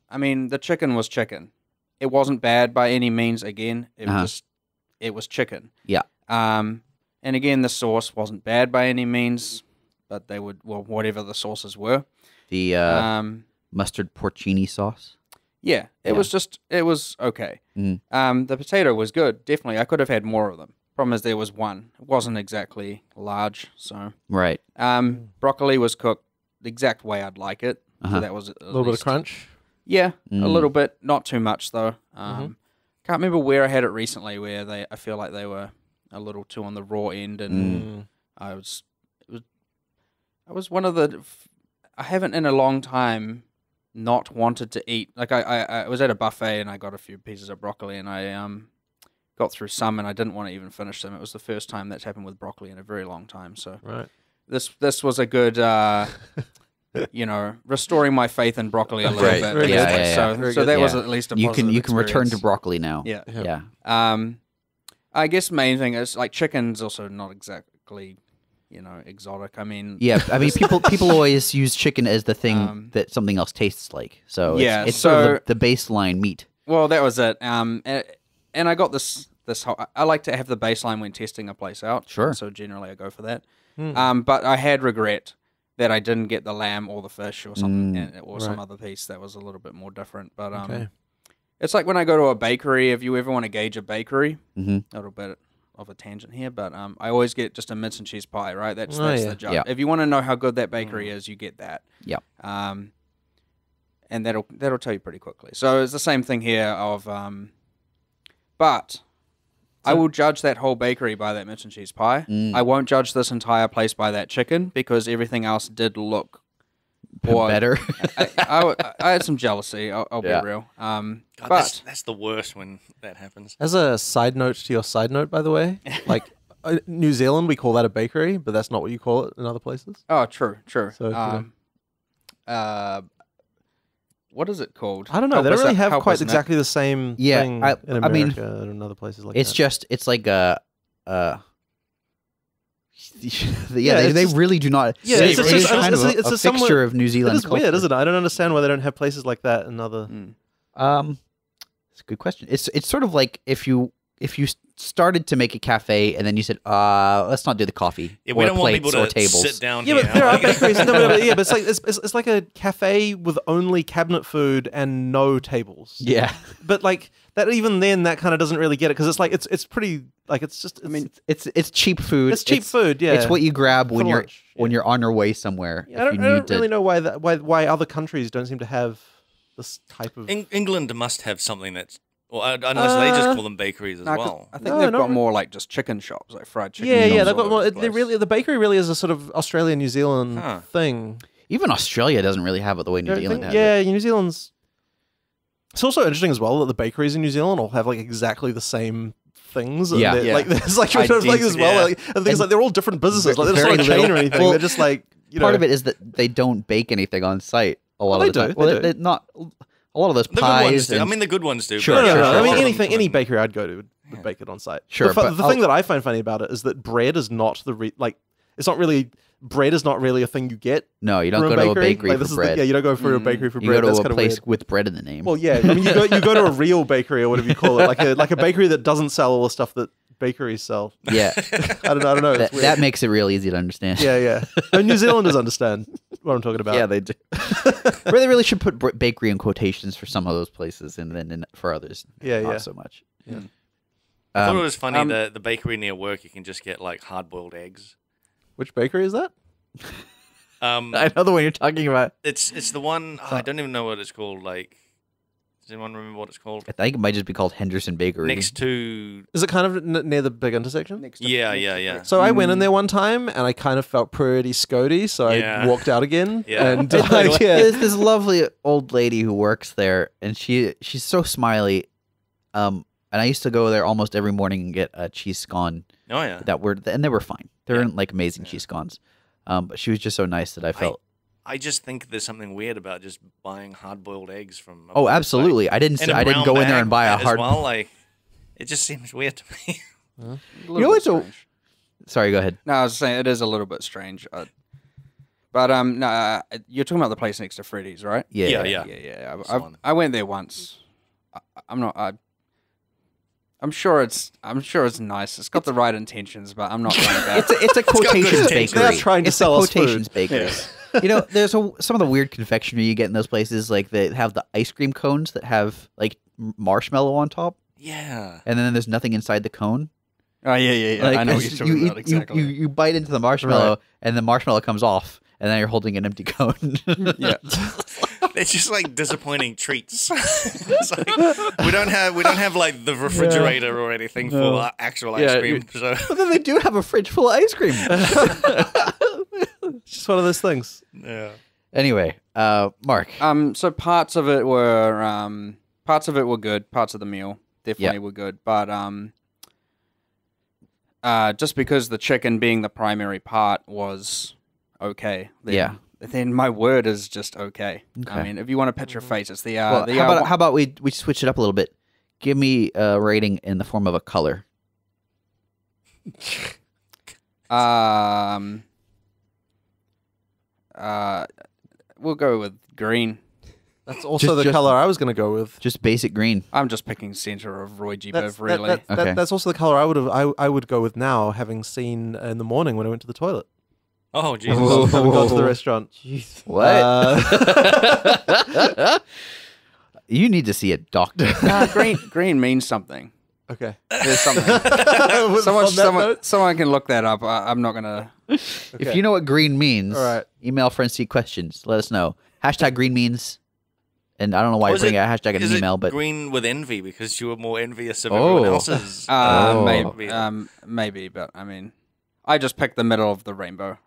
I mean, the chicken was chicken. It wasn't bad by any means. Again, it was chicken. Yeah. And again, the sauce wasn't bad by any means, but they would, well, whatever the sauces were. The mustard porcini sauce. Yeah, it was okay. The potato was good, definitely. I could have had more of them. Problem is, there was one. It wasn't exactly large, so. Right. Broccoli was cooked the exact way I'd like it. So that was A little bit of crunch. Yeah, a little bit. Not too much, though. Can't remember where I had it recently where I feel like they were a little too on the raw end, and I was one of I haven't in a long time not wanted to eat. Like I was at a buffet and I got a few pieces of broccoli and I got through some and I didn't want to even finish them. It was the first time that's happened with broccoli in a very long time. So this was a good restoring my faith in broccoli a little bit. So that was at least a positive you can return to experience. broccoli now. Yeah. I guess main thing is like chicken's also not exactly exotic. I mean, people always use chicken as the thing that something else tastes like. So it's sort of the baseline meat. Well, that was it. And I got this whole, I like to have the baseline when testing a place out. Sure. So generally I go for that. But I had regret that I didn't get the lamb or the fish or something or some other piece that was a little bit more different. But it's like when I go to a bakery. If you ever want to gauge a bakery, a little bit of a tangent here, but I always get just a mince and cheese pie, right? That's the judge. Yeah. If you want to know how good that bakery is, you get that. Yeah. And that'll tell you pretty quickly. So it's the same thing here of but I will judge that whole bakery by that mince and cheese pie. I won't judge this entire place by that chicken because everything else did look better. I had some jealousy. I'll be real. God, but that's the worst when that happens. As a side note to your side note, by the way, like New Zealand, we call that a bakery, but that's not what you call it in other places. oh, true. So, What is it called? I don't know. They don't really have quite exactly the same Yeah, thing I in mean, America and in other places like It's that. just it's like a it's they just- really do not. Yeah, it's it's just just- kind of it's a a somewhat- fixture of New It Zealand. is weird, isn't it? I don't understand why they don't have places like that in other. It's a good question. It's sort of like if you started to make a cafe and then you said, let's not do the coffee. Yeah, we or don't want plates people or to tables. sit down Yeah, here. but there are bakeries. But it's like it's like a cafe with only cabinet food and no tables. Yeah, But like that, even then, that kind of doesn't really get it because it's like it's pretty like it's just. I mean, it's cheap food. It's cheap food. Yeah, It's what you grab when For you're lunch, when you're on your way somewhere. I don't really know why why other countries don't seem to have this type of. England must have something that's. Well, unless they just call them bakeries as well. I think they've got more like just chicken shops, like fried chicken. Yeah, shops they've all got more. over the place. The bakery really is a sort of Australia, New Zealand thing. Even Australia doesn't really have it the way New Zealand has yeah, it. New Zealand's. It's also interesting as well that the bakeries in New Zealand all have like exactly the same things. Yeah. And like there's like as well. Like, and things like they're all different businesses. Like they're not a chain or anything. Well, they're just like part of it is that they don't bake anything on site a lot of the time. They Well, do. they're not a lot of those The good ones pies. do. I mean, the good ones do. Sure, but- sure, I sure. mean, any bakery I'd go to would bake it on site. Sure, but the thing that I find funny about it is that bread is not it's not really. Bread is not really a thing you get. No, you don't from go to a bakery like, for bread. you don't go for a bakery for You bread. go That's to kind a of place weird. with bread in the name. Well, yeah. I mean, you go to a real bakery or whatever you call it, like a bakery that doesn't sell all the stuff that bakeries sell. Yeah, I don't know. It's weird. that makes it real easy to understand. Yeah. And New Zealanders understand what I'm talking about. Yeah, they do. They really should put bakery in quotations for some of those places, and then for others, not so much. Yeah. I thought it was funny that the bakery near work, you can just get like hard-boiled eggs. Which bakery is that? I know the one you're talking about. It's the one I don't even know what it's called. Like, does anyone remember what it's called? I think it might just be called Henderson Bakery. Next to Is it kind of near the big intersection? yeah. So I went in there one time and I kind of felt pretty scody, so I walked out again. Yeah. And There's this lovely old lady who works there, and she's so smiley. And I used to go there almost every morning and get a cheese scone. Oh yeah. And they were fine. They weren't like amazing cheese scones. But she was just so nice that I felt. I just think there's something weird about just buying hard-boiled eggs from. Oh, absolutely! I didn't go in there and buy a hard. Well, like, it just seems weird to me. You know what's Sorry, go ahead. No, I was saying it is a little bit strange. But no, you're talking about the place next to Freddy's, right? Yeah. I went there once. I'm sure it's nice. It's got the right intentions, but I'm not going back. It's a quotations bakery. They're trying to sell us quotations food. bakery. You know, there's some of the weird confectionery you get in those places, like they have the ice cream cones that have like marshmallow on top, Yeah. and then there's nothing inside the cone. Oh yeah. Like, I know what you're talking about exactly. You bite into the marshmallow, and the marshmallow comes off, and then you're holding an empty cone. Yeah. It's just like disappointing treats. It's like, we don't have like the refrigerator or anything for actual ice cream. So But then they do have a fridge full of ice cream. It's just one of those things. yeah. Anyway, Mark. So parts of it were good. Parts of the meal definitely were good, but just because the chicken being the primary part was okay. Then my word is just okay. I mean, if you want to put your face, it's the. How about we switch it up a little bit? Give me a rating in the form of a color. We'll go with green. That's also the color I was going to go with. Just basic green. I'm just picking center of Roy G. That's, Biv, really. that's also the color I would go with now, having seen in the morning when I went to the toilet. Oh Jesus. Having gone to the restaurant. Jeez. What? You need to see a doctor. Green means something. Okay. There's something. Someone can look that up. I'm not gonna. If you know what green means, all right. Email Frenzy questions. Let us know. Hashtag green means. And I don't know why you're putting a hashtag in an email, but green with envy because you were more envious of everyone else's. Maybe, but I mean, I just picked the middle of the rainbow.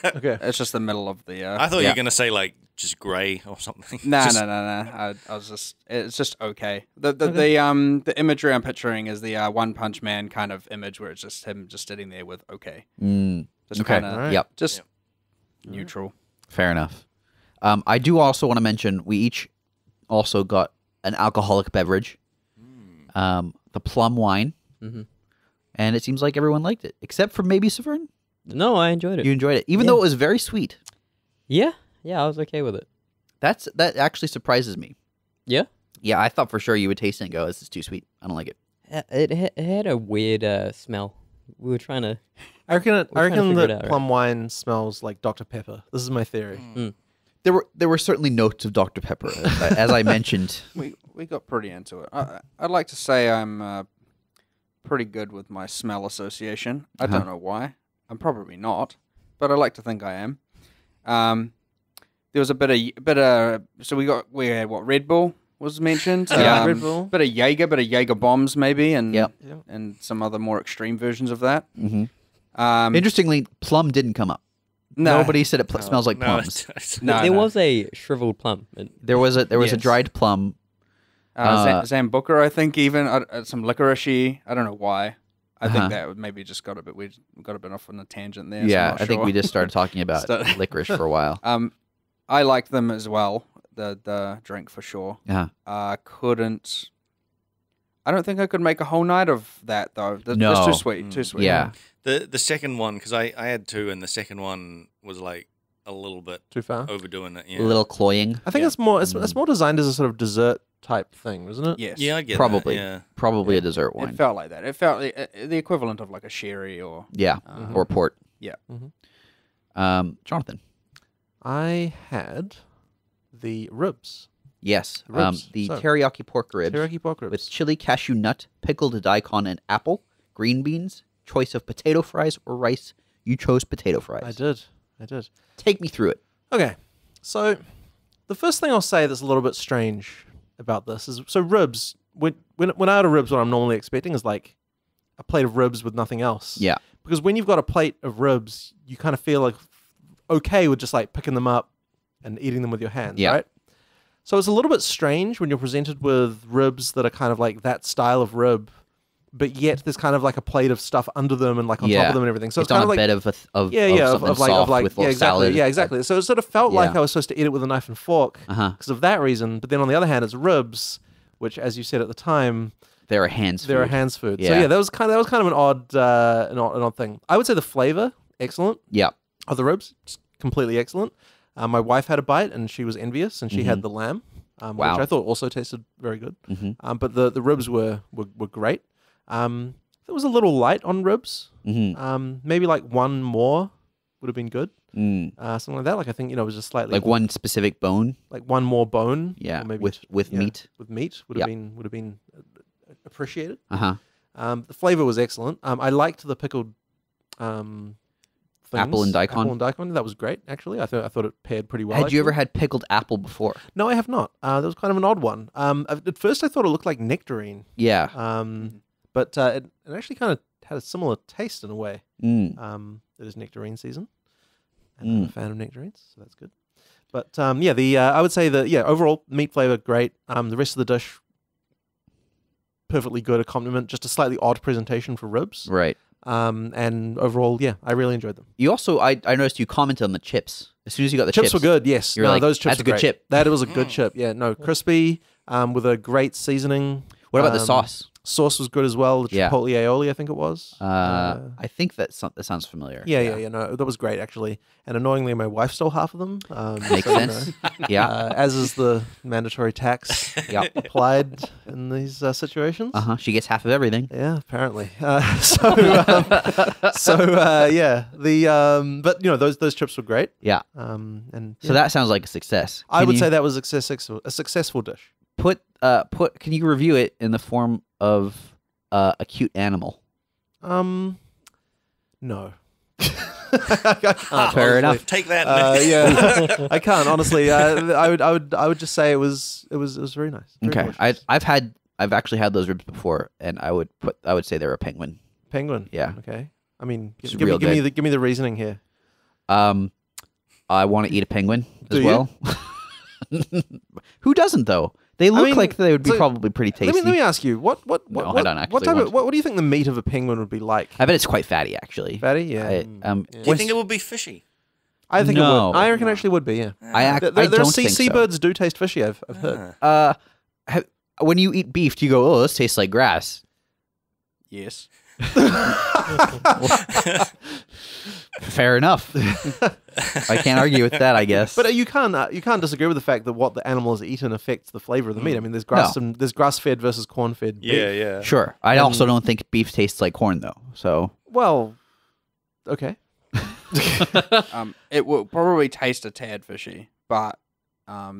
Okay. It's just the middle of the. I thought you were gonna say like just grey or something. No. I was just. It's just okay. The imagery I'm picturing is the One Punch Man kind of image where it's just him just sitting there with okay. Just okay. kind of. Right. Yep. Just neutral. Fair enough. I do also want to mention we each also got an alcoholic beverage, the plum wine, and it seems like everyone liked it, except for maybe Severn. No, I enjoyed it. You enjoyed it, even though it was very sweet. Yeah, I was okay with it. That actually surprises me. Yeah? Yeah, I thought for sure you would taste it and go, this is too sweet. I don't like it. It had a weird smell. We were trying to... I reckon figure it that out, plum wine smells like Dr. Pepper. This is my theory. There were certainly notes of Dr. Pepper, as I mentioned. We got pretty into it. I'd like to say I'm pretty good with my smell association. I don't know why. I'm probably not, but I like to think I am. There was a bit of so we had what, Red Bull was mentioned. Red Bull. Bit of Jaeger bombs maybe, and Yep. and some other more extreme versions of that. Interestingly, plum didn't come up. No. Nobody said it smells like No, plums. No, there no. was a shriveled plum. There was a Yes. dried plum. Zambuca, I think, even some licoricey. I don't know why. I think that maybe just got a bit. We got a bit off on a tangent there. Yeah, so I think we just started talking about licorice for a while. I liked them as well. The drink for sure. Yeah. I don't think I could make a whole night of that though. No. It's too sweet. Too sweet. Yeah. The second one, because I had two, and the second one was like a little bit Too far. overdoing it. Yeah. A little cloying. I think it's more designed as a sort of dessert type thing, isn't it? Yes. Yeah, I get Probably. that. Yeah. Probably a dessert wine. It felt like that. It felt the equivalent of like a sherry or Yeah. Or port. yeah. Jonathan. I had the ribs. Yes. Ribs. The So, teriyaki pork ribs. Teriyaki pork ribs. With chili, cashew nut, pickled daikon, and apple, green beans, choice of potato fries or rice. You chose potato fries. I did. Take me through it. Okay, so the first thing I'll say that's a little bit strange about this is, so ribs, when I order ribs, what I'm normally expecting is like a plate of ribs with nothing else. Yeah. Because when you've got a plate of ribs, you kind of feel like okay with just like picking them up and eating them with your hands, Yeah. right? So it's a little bit strange when you're presented with ribs that are kind of like that style of rib, but yet there's kind of like a plate of stuff under them and like on top of them and everything. So it's on kind a of like bed of of like with little salad. Yeah, exactly. So it sort of felt like I was supposed to eat it with a knife and fork because of that reason. But then on the other hand, it's ribs, which, as you said at the time, They're a hands food. they're a hands food. Yeah. So yeah, that was kind of an odd thing. I would say the flavor excellent Yeah. of the ribs, just completely excellent. My wife had a bite and she was envious, and she had the lamb, which I thought also tasted very good. But the ribs were great. It was a little light on ribs. Maybe like one more would have been good. Something like that. Like I think it was just slightly Like one specific bone. like one more bone. Yeah. or maybe With meat. With meat would have been appreciated. Uh-huh. The flavor was excellent. I liked the pickled things. Apple and daikon. Apple and daikon. That was great. Actually, I thought it paired pretty well. Had you ever actually. had pickled apple before? No, I have not. That was kind of an odd one. At first, I thought it looked like nectarine. Yeah. But it actually kind of had a similar taste in a way. It is nectarine season, and I'm a fan of nectarines, so that's good. But I would say that overall meat flavor great. The rest of the dish perfectly good, a compliment. Just a slightly odd presentation for ribs. Right. And overall, I really enjoyed them. You also, I noticed you commented on the chips. As soon as you got the chips. Chips were good, yes. You're like, those chips that's a were good great. chip. That was a good chip. Yeah, no, crispy, with a great seasoning. What about the sauce? Sauce was good as well. The Yeah. chipotle aioli, I think it was. I think that sounds familiar. Yeah. No, that was great actually. And annoyingly, my wife stole half of them. Makes so, sense. Yeah. As is the mandatory tax applied in these situations. She gets half of everything. Yeah, apparently. But those chips were great. Yeah. And So that sounds like a success. I would say that was a successful dish. Can you review it in the form of a cute animal? No. I can't, Fair enough. Take that. Yeah, I can't honestly. I would just say it was very nice. Very Okay, delicious. I've actually had those ribs before, and I would say they're a penguin. Penguin. Yeah. Okay. I mean, It's give real me the reasoning here. I want to eat a penguin Do as you? well. Who doesn't though? They look like they would be probably pretty tasty. Let me ask you, what No, I don't actually what do you think the meat of a penguin would be like? I bet it's quite fatty, actually. Fatty, yeah. Do you think it would be fishy? I think No. it would. I reckon it actually would be. Yeah. I There don't are think so. seabirds do taste fishy. I've heard. When you eat beef, do you go, "Oh, this tastes like grass"? Yes. Fair enough. I can't argue with that, I guess. But you can't disagree with the fact that what the animal has eaten affects the flavor of the meat. I mean, there's grass fed versus corn fed. Yeah. Sure. I also don't think beef tastes like corn, though. So Well, okay. It will probably taste a tad fishy, but I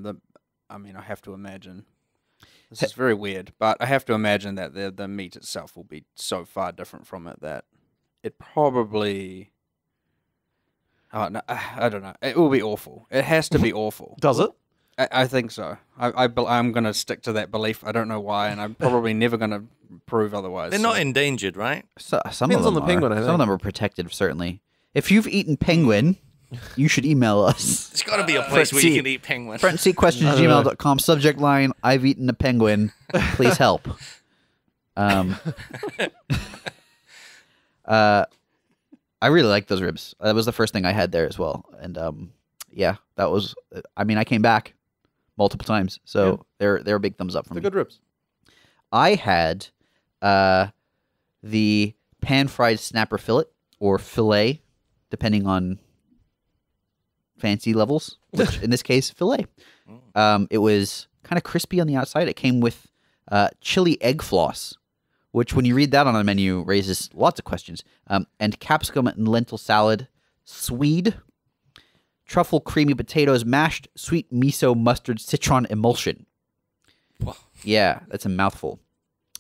have to imagine. This is very weird, but I have to imagine that the meat itself will be so far different from it that it probably. Oh, no, I don't know. It will be awful. It has to be awful. Does it? I think so. I'm going to stick to that belief. I don't know why, and I'm probably never going to prove otherwise. They're not endangered, right? some Depends of them on the penguin, I Some think. of them are protected, certainly. If you've eaten penguin, you should email us. There's got to be a place where you can eat penguin. FriendSeatQuestions@gmail.com. Subject line: I've eaten a penguin. Please help. I really like those ribs. That was the first thing I had there as well, and yeah, that was. I mean, I came back multiple times, so they're a big thumbs up for me. They're good ribs. I had the pan-fried snapper fillet or fillet, depending on fancy levels, which in this case, fillet. It was kind of crispy on the outside. It came with chili egg floss, which when you read that on a menu raises lots of questions. And capsicum and lentil salad, swede, truffle creamy potatoes, mashed sweet miso mustard citron emulsion. Wow. Yeah, that's a mouthful.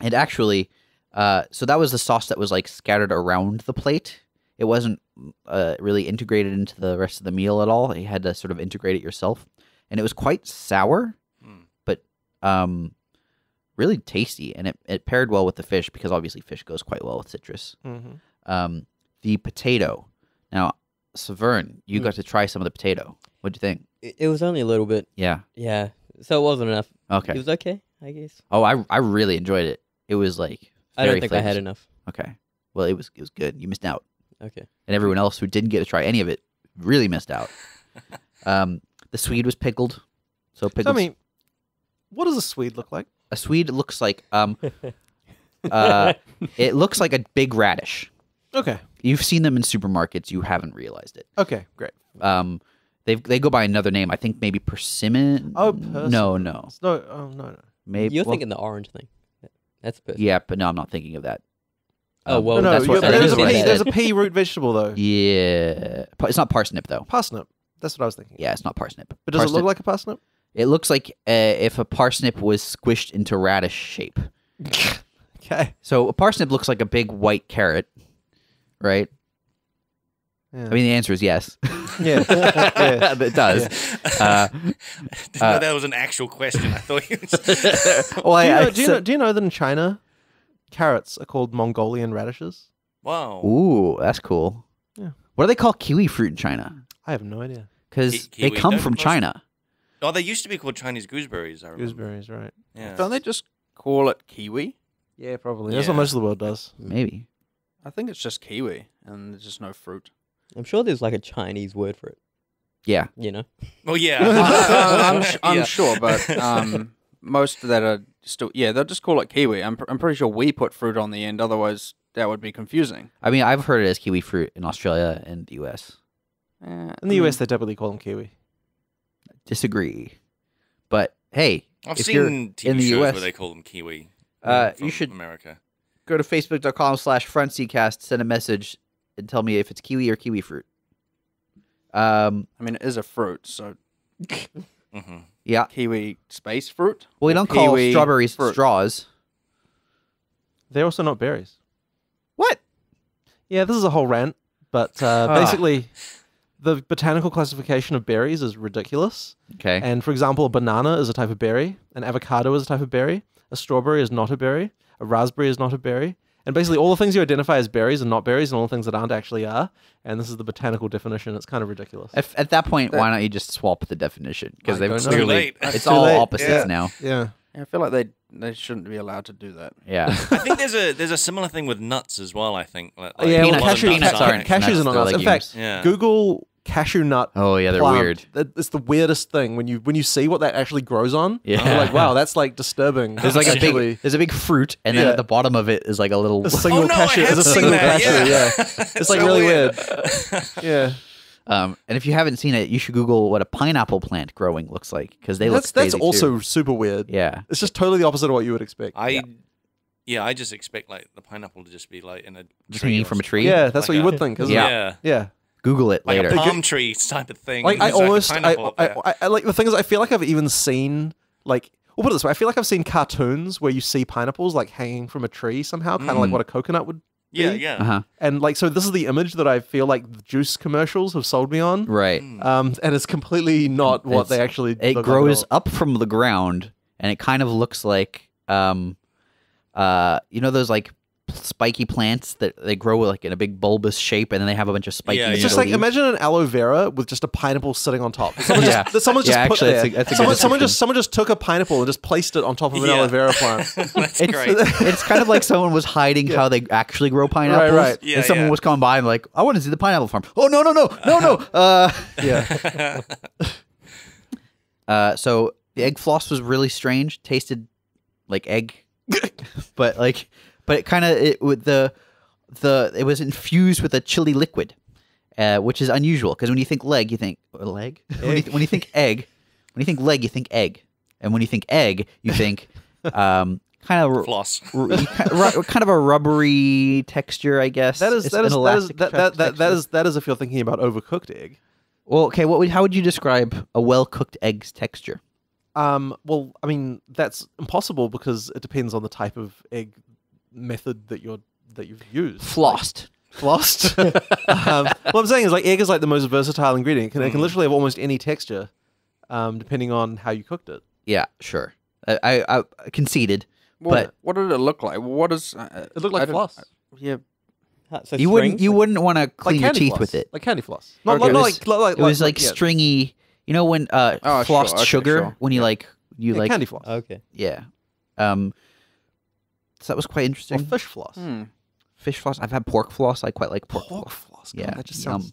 And actually, so that was the sauce that was like scattered around the plate. It wasn't really integrated into the rest of the meal at all. You had to sort of integrate it yourself. And it was quite sour, but really tasty. And it paired well with the fish because obviously fish goes quite well with citrus. The potato. Now, Severn, you got to try some of the potato. What'd you think? It was only a little bit. Yeah. Yeah. So it wasn't enough. Okay. It was okay, I guess. Oh, I really enjoyed it. It was like I don't very think I had enough. Okay. Well, it was good. You missed out. Okay. And everyone else who didn't get to try any of it really missed out. The swede was pickled. So pickled. Tell me, what does a swede look like? A swede looks like it looks like a big radish. Okay. You've seen them in supermarkets. You haven't realized it. Okay, great. They go by another name. I think maybe persimmon. Oh, no. No. Maybe You're thinking the orange thing. That's persimmon. Yeah, but no, I'm not thinking of that. Oh, well, No, that's what that there's, is what I there's a said. pea root vegetable though. Yeah, it's not parsnip though. Parsnip. That's what I was thinking. Yeah, it's not parsnip. But does it look like a parsnip? It looks like if a parsnip was squished into radish shape. Okay. So a parsnip looks like a big white carrot, right? Yeah. I mean, the answer is yes. Yeah. Yeah. It does. Didn't know that was an actual question. I thought you just... Well, Do you know that in China, carrots are called Mongolian radishes? Wow. Ooh, that's cool. Yeah. What do they call kiwi fruit in China? I have no idea. Because they Kiwi, come don't from most- China. Oh, they used to be called Chinese gooseberries, I remember. Gooseberries, right? Yeah. Don't they just call it kiwi? Yeah, probably. That's what most of the world does. Maybe. I think it's just kiwi, and there's just no fruit. I'm sure there's like a Chinese word for it. Yeah. You know? Oh, yeah. I'm Yeah. sure, but most that are still, they'll just call it kiwi. I'm pretty sure we put fruit on the end, otherwise that would be confusing. I mean, I've heard it as kiwi fruit in Australia and the US. In the US, they typically call them kiwi. Disagree. But hey, I've if you're seen TV in the shows US, where they call them kiwi. you from should America. go to facebook.com/frontseatcast, send a message, and tell me if it's kiwi or kiwi fruit. I mean, it is a fruit, so Mm-hmm. Yeah. kiwi space fruit. Well, we Or don't call kiwi strawberries fruit? straws. They're also not berries. What? Yeah, this is a whole rant, but basically, the botanical classification of berries is ridiculous. Okay. And for example, a banana is a type of berry, an avocado is a type of berry, a strawberry is not a berry, a raspberry is not a berry. And basically, all the things you identify as berries are not berries, and all the things that aren't actually are. And this is the botanical definition. It's kind of ridiculous. At that point, why don't you just swap the definition? Because I they've don't know. clearly Too late. it's Too all late. opposites Yeah. now. Yeah. Yeah, I feel like they shouldn't be allowed to do that. Yeah. I think there's a similar thing with nuts as well, I think. Like, Yeah, well, a lot of cashew- nuts aren't cashews nuts, are not they're nuts. In legumes. fact, Yeah. Google cashew nut. Oh yeah, they're plant. weird. It's the weirdest thing when you see what that actually grows on. Yeah. You're like, wow, that's like disturbing. There's like Actually, there's a big fruit, and then Yeah. at the bottom of it is like a little. a single Oh, no, I cashew. have It's a seen single that, cashew. yeah. Yeah, it's like So really weird. weird. Yeah, And if you haven't seen it, you should Google what a pineapple plant growing looks like because they look that's crazy also too. super weird. Yeah. It's just totally the opposite of what you would expect. I just expect like the pineapple to just be like in a Just tree hanging or from a something. tree. Yeah, that's Like what you a- would think, isn't Yeah. it? Yeah. Yeah. Google it Like later. a palm tree type of thing. Like There's a pineapple up there. I like the thing is, I feel like I've even seen like. We'll put it this way. I feel like I've seen cartoons where you see pineapples like hanging from a tree somehow, kind of like what a coconut would. Yeah, be. yeah. Uh-huh. And like, so this is the image that I feel like the juice commercials have sold me on. Right. And it's completely not what they actually. It look grows like at all. up from the ground, and it kind of looks like, you know, those like spiky plants that they grow like in a big bulbous shape, and then they have a bunch of spiky. Yeah, It's just like imagine an aloe vera with just a pineapple sitting on top. Someone's just put there. Someone just took a pineapple and just placed it on top of an aloe vera plant. That's great. It's kind of like someone was hiding how they actually grow pineapples. Right. Yeah, and someone was coming by and like, I want to see the pineapple farm. Oh no. Yeah. So the egg floss was really strange. Tasted like egg, but it kind of it was infused with a chili liquid, which is unusual because when you think leg, you think leg. when you think egg, when you think leg, you think egg, and when you think egg, you think kind of Floss. kind of a rubbery texture, I guess. That is if you're thinking about overcooked egg. Well, okay. How would you describe a well-cooked egg's texture? Well, I mean that's impossible because it depends on the type of egg method that you've used. Flossed. What I'm saying is like egg is like the most versatile ingredient. It can literally have almost any texture, depending on how you cooked it. Yeah, sure. I conceded. But what did it look like? What is It looked like floss. Yeah. So you wouldn't want to clean your teeth floss. with it. Like candy floss. It was like stringy. You know when flossed sugar sure. when you candy floss. Okay. Yeah. So that was quite interesting. Or fish floss. Fish floss. I've had pork floss. I quite like pork floss. Yeah, God, that just sounds.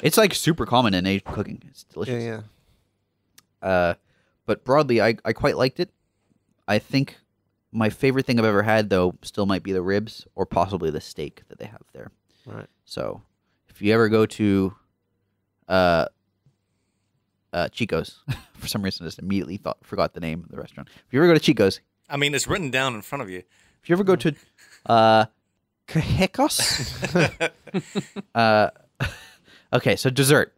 It's like super common in Asian cooking. It's delicious. Yeah. But broadly, I quite liked it. I think my favorite thing I've ever had, though, still might be the ribs or possibly the steak that they have there. Right. So, if you ever go to Chikos, for some reason I just immediately forgot the name of the restaurant. If you ever go to Chikos, I mean, it's written down in front of you. if you ever go to Chikos, okay, so dessert.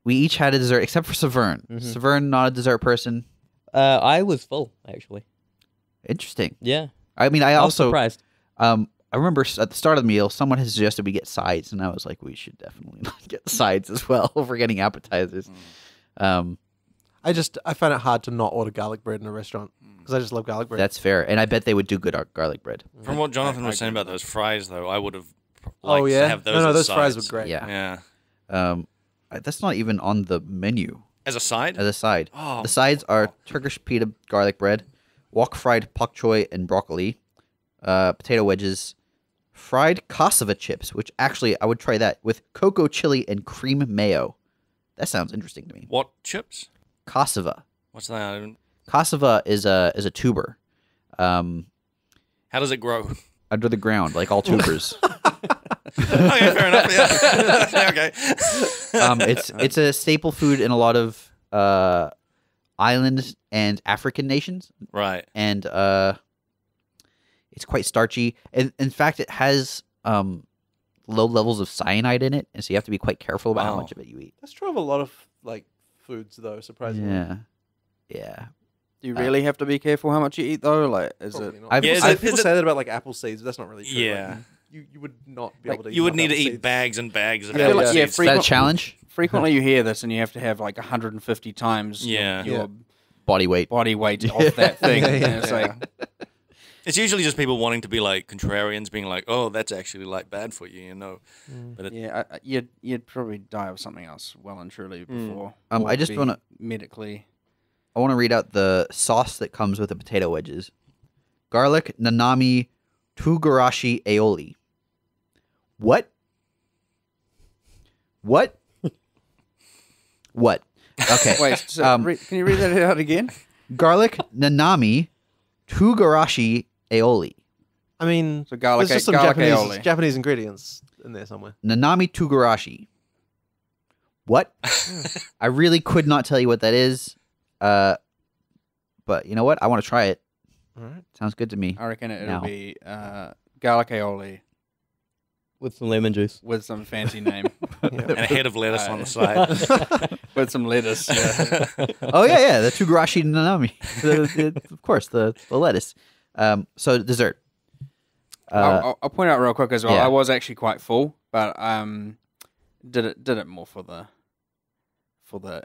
We each had a dessert except for Severn. Severn, not a dessert person. I was full actually. Interesting. Yeah. I mean, I was also surprised. I remember at the start of the meal, someone had suggested we get sides, and I was like, we should definitely get sides as well if we're getting appetizers. I find it hard to not order garlic bread in a restaurant because I just love garlic bread. That's fair, and I bet they would do good garlic bread. From what Jonathan was saying about those fries, though, I would have liked Oh yeah, to have those. no, as those fries sides. were great. Yeah. Yeah. That's not even on the menu As a side. as a side. Oh. The sides are Turkish pita garlic bread, wok fried pak choy and broccoli, potato wedges, fried cassava chips, which actually I would try that with cocoa chili and cream mayo. That sounds interesting to me. What chips? Cassava. What's that? Cassava is a tuber. How does it grow? Under the ground, like all tubers. Okay, fair enough. Yeah. Okay. It's a staple food in a lot of island and African nations, Right. and it's quite starchy. And in fact, it has low levels of cyanide in it, and so you have to be quite careful about how Wow. much of it you eat. That's true of a lot of like foods, though. Surprisingly. Yeah. Do you really have to be careful how much you eat though? Like, is Probably it? not. I've- Yeah, People, is people it- say that about like apple seeds, but that's not really true. Yeah. Like, you would not be Like, able to. You would enough need to apple eat seeds. bags and bags of Yeah, apple yeah. seeds. Yeah, Is that a challenge? Frequently, you hear this, and you have to have like 150 times Yeah. your Body weight. body weight off that thing. Yeah, yeah. And it's like, It's usually just people wanting to be like contrarians, being like, "Oh, that's actually like bad for you," you know. But you'd probably die of something else well and truly before. I or just be wanna- medically. I want to read out the sauce that comes with the potato wedges. Garlic nanami tugarashi aioli. What? What? What? Okay. Wait, so can you read that out again? Garlic nanami tugarashi aioli. I mean, So garlic, there's just some garlic Japanese, aioli. Japanese ingredients in there somewhere. Nanami tugarashi. What? I really could not tell you what that is. But you know what? I want to try it. All right. Sounds good to me. I reckon it'll Now. be garlic aioli With some lemon juice. with some fancy name, and a head of lettuce on the side. with some lettuce. Yeah. Oh yeah, the tugarashi nanami. Of course, the lettuce. So dessert. I'll point out real quick as well. yeah. I was actually quite full, but did it more for the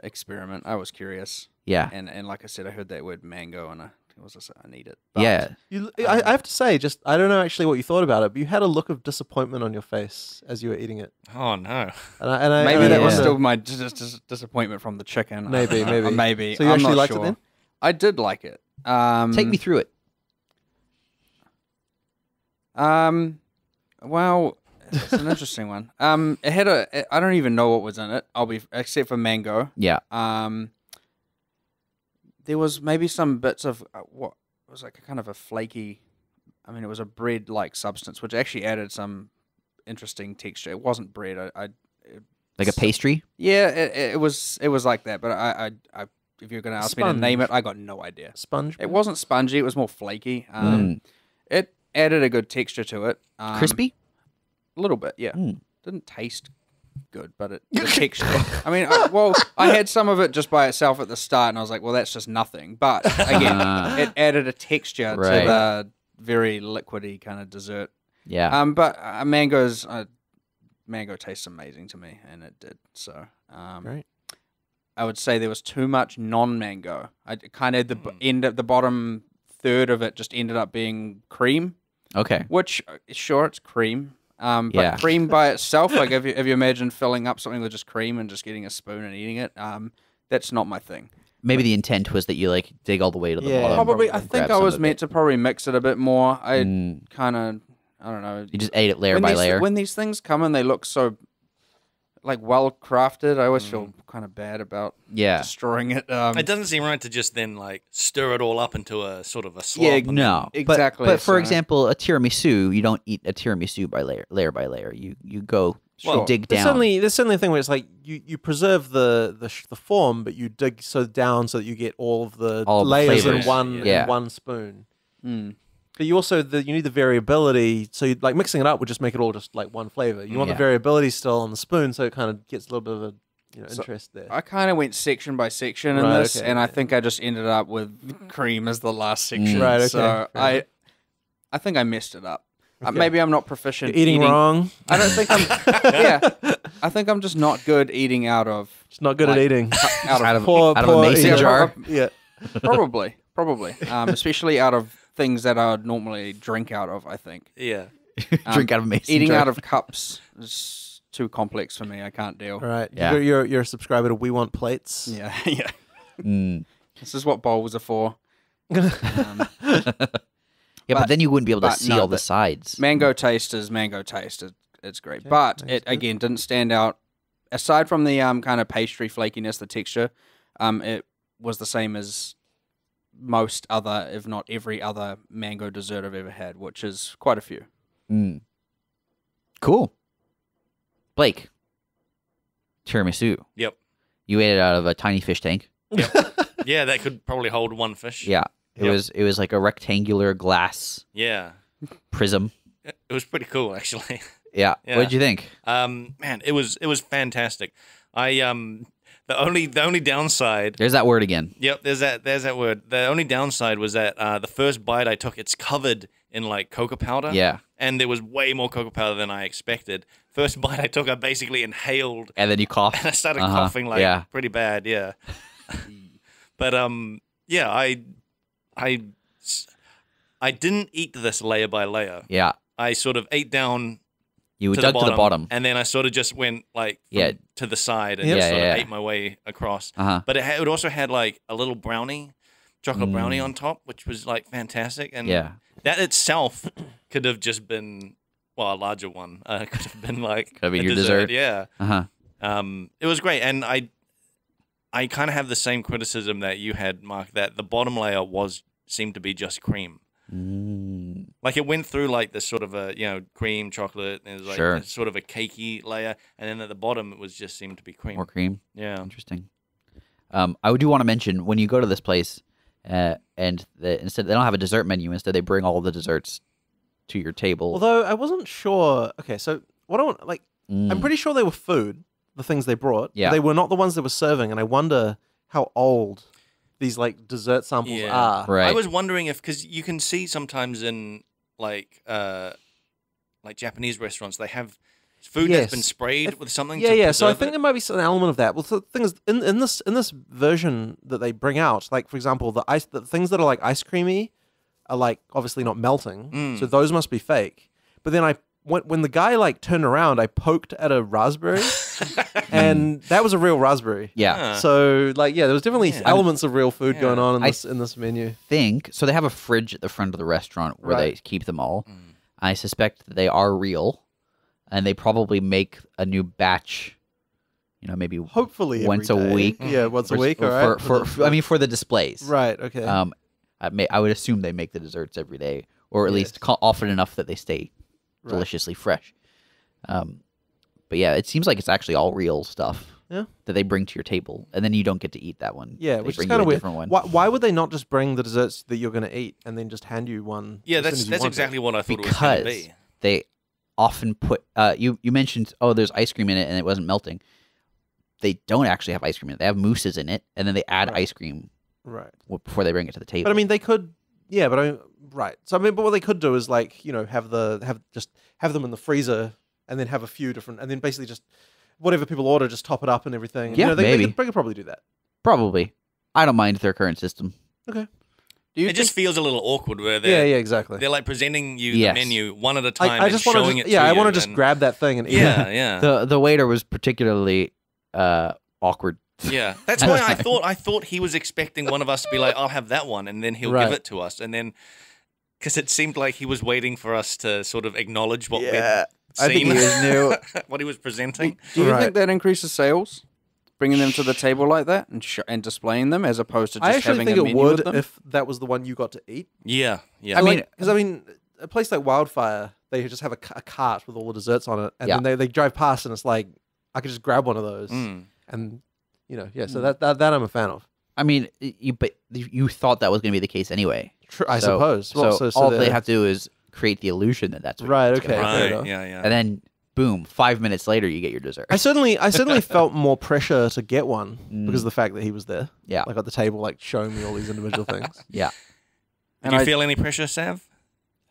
experiment. I was curious, Yeah. and like I said, I heard that word mango, and I I need it. Yeah. I have to say, I don't know actually what you thought about it, but you had a look of disappointment on your face as you were eating it. Oh no! Maybe that was yeah. still my disappointment from the chicken. Maybe. Maybe. So you I'm actually not liked sure. it then? I did like it. Take me through it. Well, it's an interesting one. It had I don't even know what was in it. Except for mango. Yeah. There was maybe some bits of what was like a kind of a flaky. I mean, it was a bread-like substance, which actually added some interesting texture. It wasn't bread. Like a pastry? Yeah, it was like that. But I if you're going to ask me to name it, I got no idea. Sponge? It wasn't spongy. It was more flaky. It added a good texture to it. Crispy? A little bit, yeah. Didn't taste good, but the texture. I mean, I had some of it just by itself at the start, and I was like, well, that's just nothing. But again, it added a texture to the very liquidy kind of dessert. Yeah. But mango tastes amazing to me, and it did. So, Right. I would say there was too much non-mango. I kind of end at the bottom third of it just ended up being cream. Okay. Which, sure, it's cream. But cream by itself, like if you imagine filling up something with just cream and just getting a spoon and eating it, that's not my thing. Maybe the intent was that you like dig all the way to the bottom. Probably. and I think grab I some was of meant it. to probably mix it a bit more. I kind of, I don't know. You just ate it layer by layer. When these things come and they look so like well crafted, I always feel kind of bad about destroying it. It doesn't seem right to just then like stir it all up into a sort of a slop. Yeah, No, exactly. But for example, a tiramisu, you don't eat a tiramisu by layer by layer. You go dig down. There's certainly a thing where it's like you preserve the form, but you dig so down so that you get all of the layers in one spoon. But you also you need the variability. So you like mixing it up would just make it all just like one flavor. You want the variability still on the spoon, so it kind of gets a little bit of a interest there. I kind of went section by section in this, and I think I just ended up with cream as the last section. Right. Okay. So I think I messed it up. Okay. Maybe I'm not proficient You're eating wrong. I don't think I'm. I think I'm just not good eating out of. Just not good at eating. Out of a mason jar. Yeah. Probably. Especially out of things that I would normally drink out of. I think. Yeah. Drink out of a mason Eating jar. out of cups is too complex for me. I can't deal. All right. Yeah. You're a subscriber to We Want Plates. Yeah. This is what bowls are for. But then you wouldn't be able to see all the sides. Mango taste is mango taste. It's great. But it, again, didn't stand out. Aside from the kind of pastry flakiness, the texture, it was the same as most other, if not every other mango dessert I've ever had, which is quite a few. Cool. Blake. Tiramisu. Yep. You ate it out of a tiny fish tank. Yeah, that could probably hold one fish. Yeah. It was like a rectangular glass prism. It was pretty cool, actually. Yeah. What did you think? Man, it was fantastic. The only downside. There's that word again. Yep, there's that word. The only downside was that the first bite I took, it's covered in like cocoa powder. Yeah. And there was way more cocoa powder than I expected. First bite I took, I basically inhaled. And then you coughed. And I started coughing pretty bad. Yeah. But I didn't eat this layer by layer. Yeah. I sort of ate down. You dug to the bottom. And then I sort of just went like to the side and just sort of ate my way across. But it also had like a little brownie, chocolate brownie on top, which was like fantastic. And that itself could have just been, well, a larger one. Could have been like could have been your dessert. Yeah. It was great. And I kind of have the same criticism that you had, Mark, that the bottom layer seemed to be just cream. Like it went through like this sort of a cream chocolate and it was like sort of a cakey layer, and then at the bottom it was just seemed to be cream. More cream. Yeah, interesting. I do want to mention when you go to this place, and instead they don't have a dessert menu. Instead, they bring all the desserts to your table. Although I wasn't sure. Okay, so what I want I'm pretty sure they were food. The things they brought. Yeah, they were not the ones they were serving, and I wonder how old these like dessert samples are. Right. I was wondering because you can see sometimes in like Japanese restaurants they have Food Yes. that's been sprayed with something. Yeah, to yeah. So I preserve think it? there might be an element of that. Well, the thing is, in this version that they bring out, like for example, the things that are like ice creamy are like obviously not melting, so those must be fake. But then when the guy like turned around, I poked at a raspberry, and that was a real raspberry. Yeah. So like there was definitely elements of real food going on in I this menu. Think so. They have a fridge at the front of the restaurant where they keep them all. I suspect that they are real, and they probably make a new batch. Maybe Hopefully once a every day. week. Yeah, once a week. All right. For the displays. Right. Okay. I would assume they make the desserts every day, or at least often enough that they stay deliciously fresh. But yeah, it seems like it's actually all real stuff. Yeah. That they bring to your table, and then you don't get to eat that one. Yeah, They which is bring kind you of a weird. different one. Why would they not just bring the desserts that you're going to eat and then just hand you one? Yeah, as soon that's as you want exactly it? what I thought it was going to Because be. they often put you mentioned there's ice cream in it and it wasn't melting. They don't actually have ice cream in it. They have mousses in it, and then they add ice cream Right. before they bring it to the table. But I mean, they could. Yeah, but right. So I mean, but what they could do is like have them in the freezer and then have a few different, and then basically just whatever people order, just top it up and everything. Yeah, maybe. They could probably do that. Probably. I don't mind their current system. Okay. It just feels a little awkward where Yeah, exactly. they're like presenting you Yes. the menu one at a time I and just want showing to. it to Yeah, I you, want to just and- grab that thing and eat it. Yeah, yeah. The waiter was particularly awkward. Yeah, that's why I thought he was expecting one of us to be like, "I'll have that one," and then he'll Right. give it to us, and then because it seemed like he was waiting for us to sort of acknowledge what we'd I think seen, he was new. what he was presenting. Do you Right. think that increases sales? Bringing them to the table like that and displaying them as opposed to just I actually having think a it menu would with them? if that was the one you got to eat. Yeah, yeah. I mean, Because a place like Wildfire, they just have a cart with all the desserts on it, and Yeah. then they drive past, and it's like I could just grab one of those, and so that I'm a fan of. I mean, you thought that was going to be the case anyway. I So- suppose. Well, So, so all the- they have to do is create the illusion that that's what Right, it's okay. gonna be. fair right. enough. Yeah, yeah. And then, boom! 5 minutes later, you get your dessert. I certainly felt more pressure to get one because of the fact that he was there, Yeah, like at the table, like showing me all these individual things. yeah. Did you feel any pressure, Sav?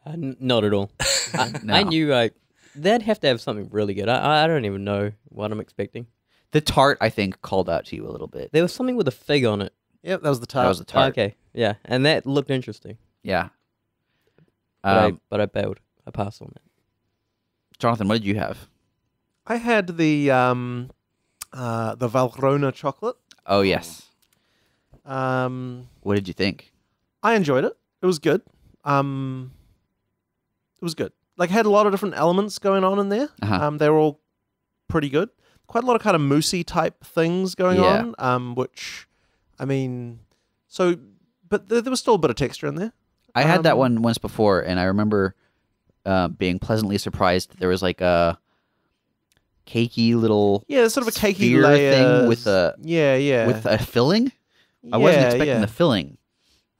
Not at all. No. I knew they'd have to have something really good. I don't even know what I'm expecting. The tart, I think, called out to you a little bit. There was something with a fig on it. Yep, that was the tart. That was the tart. Okay, yeah, and that looked interesting. Yeah. But I bailed. I passed on it. Jonathan, what did you have? I had the Valrhona chocolate. Oh yes. What What did you think? I enjoyed it. It was good. It was good. Like had a lot of different elements going on in there. Uh-huh. They were all pretty good. Quite a lot of kind of moussey type things going Yeah. on. Which, I mean, but there was still a bit of texture in there. I had that one once before, and I remember being pleasantly surprised. There was like a cakey little Yeah, sort of a cakey sphere layer thing with a with a filling. I wasn't expecting yeah. the filling.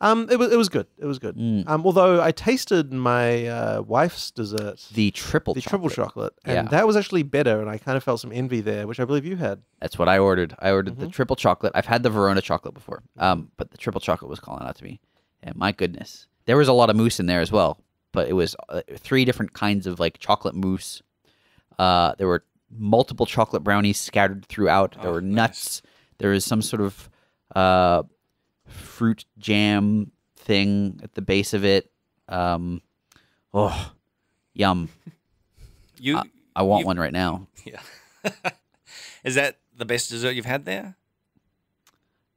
It was good. It was good. Mm. Although I tasted my wife's dessert, The triple triple chocolate, and Yeah. that was actually better. And I kind of felt some envy there, which I believe you had. That's what I ordered. I ordered the Mm-hmm. triple chocolate. I've had the Verona chocolate before, but the triple chocolate was calling out to me. And my goodness, there was a lot of mousse in there as well. But it was 3 different kinds of like chocolate mousse. There were multiple chocolate brownies scattered throughout. There were nuts. There was some sort of fruit jam thing at the base of it. Yum! You, I want you- one right now. Yeah. Is that the best dessert you've had there?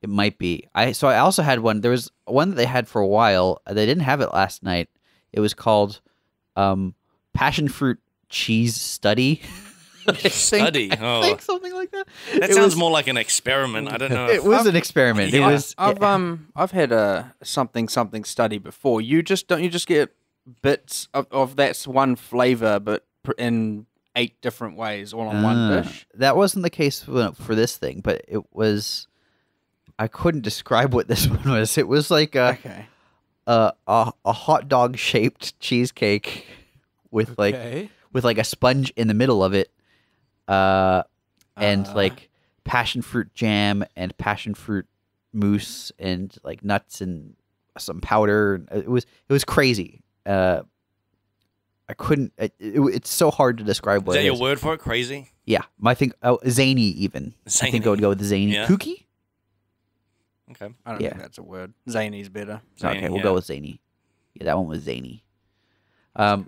It might be. I also had one. There was one that they had for a while. They didn't have it last night. It was called passion fruit cheese study. Study. I think something like that. That It sounds was- more like an experiment. I don't know. It was an experiment. Yeah. It was. I've had a something study before. You just get bits of that one flavor, but in 8 different ways, all on one dish. That wasn't the case for this thing, but it was. I couldn't describe what this one was. It was like a hot dog shaped cheesecake with like a sponge in the middle of it, and like passion fruit jam and passion fruit mousse and like nuts and some powder. It was crazy. I couldn't. It's so hard to describe what Is that it your is. word for it? Crazy? Yeah, I think zany even. I think I would go with zany. Yeah. Kooky? Okay. I don't think that's a word. Zany's better. Zany, Okay, we'll go with zany. Yeah, that one was zany. I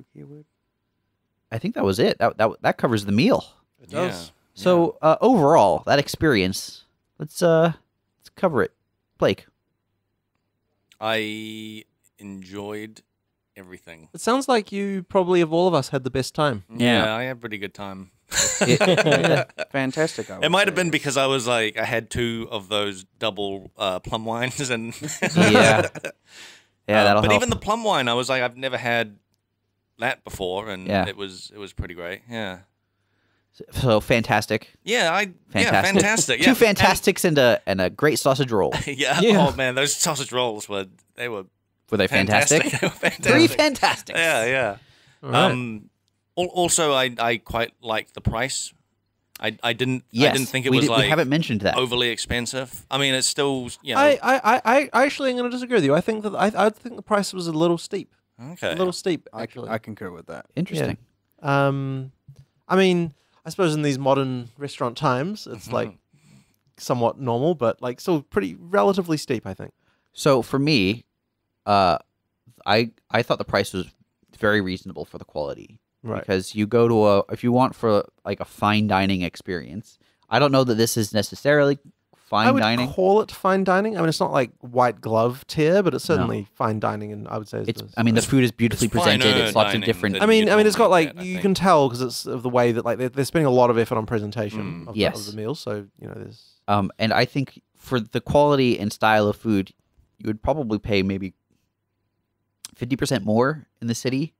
think that was it. That covers the meal. It does. So overall, that experience. Let's cover it. Blake. I enjoyed everything. It sounds like you probably of all of us had the best time. Yeah, I had a pretty good time. Fantastic. It might have been because I was like, I had 2 of those double plum wines, and Yeah, that'll but help. even the plum wine, I was like, I've never had that before, and Yeah. it was pretty great. Yeah, So fantastic. fantastic. Two fantastics and a great sausage roll. Yeah. Yeah. Oh man, those sausage rolls were Were they fantastic? They were fantastic. 3 fantastics. Yeah. All right. Also, I quite liked the price. I didn't think it we was like we haven't mentioned that. overly expensive. I mean, it's still I actually am going to disagree with you. I think that I think the price was a little steep. okay. A little steep, actually. I concur with that. Interesting. I mean, I suppose in these modern restaurant times, it's like somewhat normal, but like still pretty relatively steep, I think. So for me, I thought the price was very reasonable for the quality. Right. Because you go to if you want for like a fine dining experience, I don't know that this is necessarily fine I would dining. call it fine dining. I mean, it's not like white glove tier, but it's certainly fine dining, and I would say I mean, the food is beautifully presented. finer It's lots of dining different. than I mean, you'd it's got normally like get, I you think. can tell because it's of the way that like they're spending a lot of effort on presentation of, Yes. of the meal. So there's And I think for the quality and style of food, you would probably pay maybe 50% more in the city.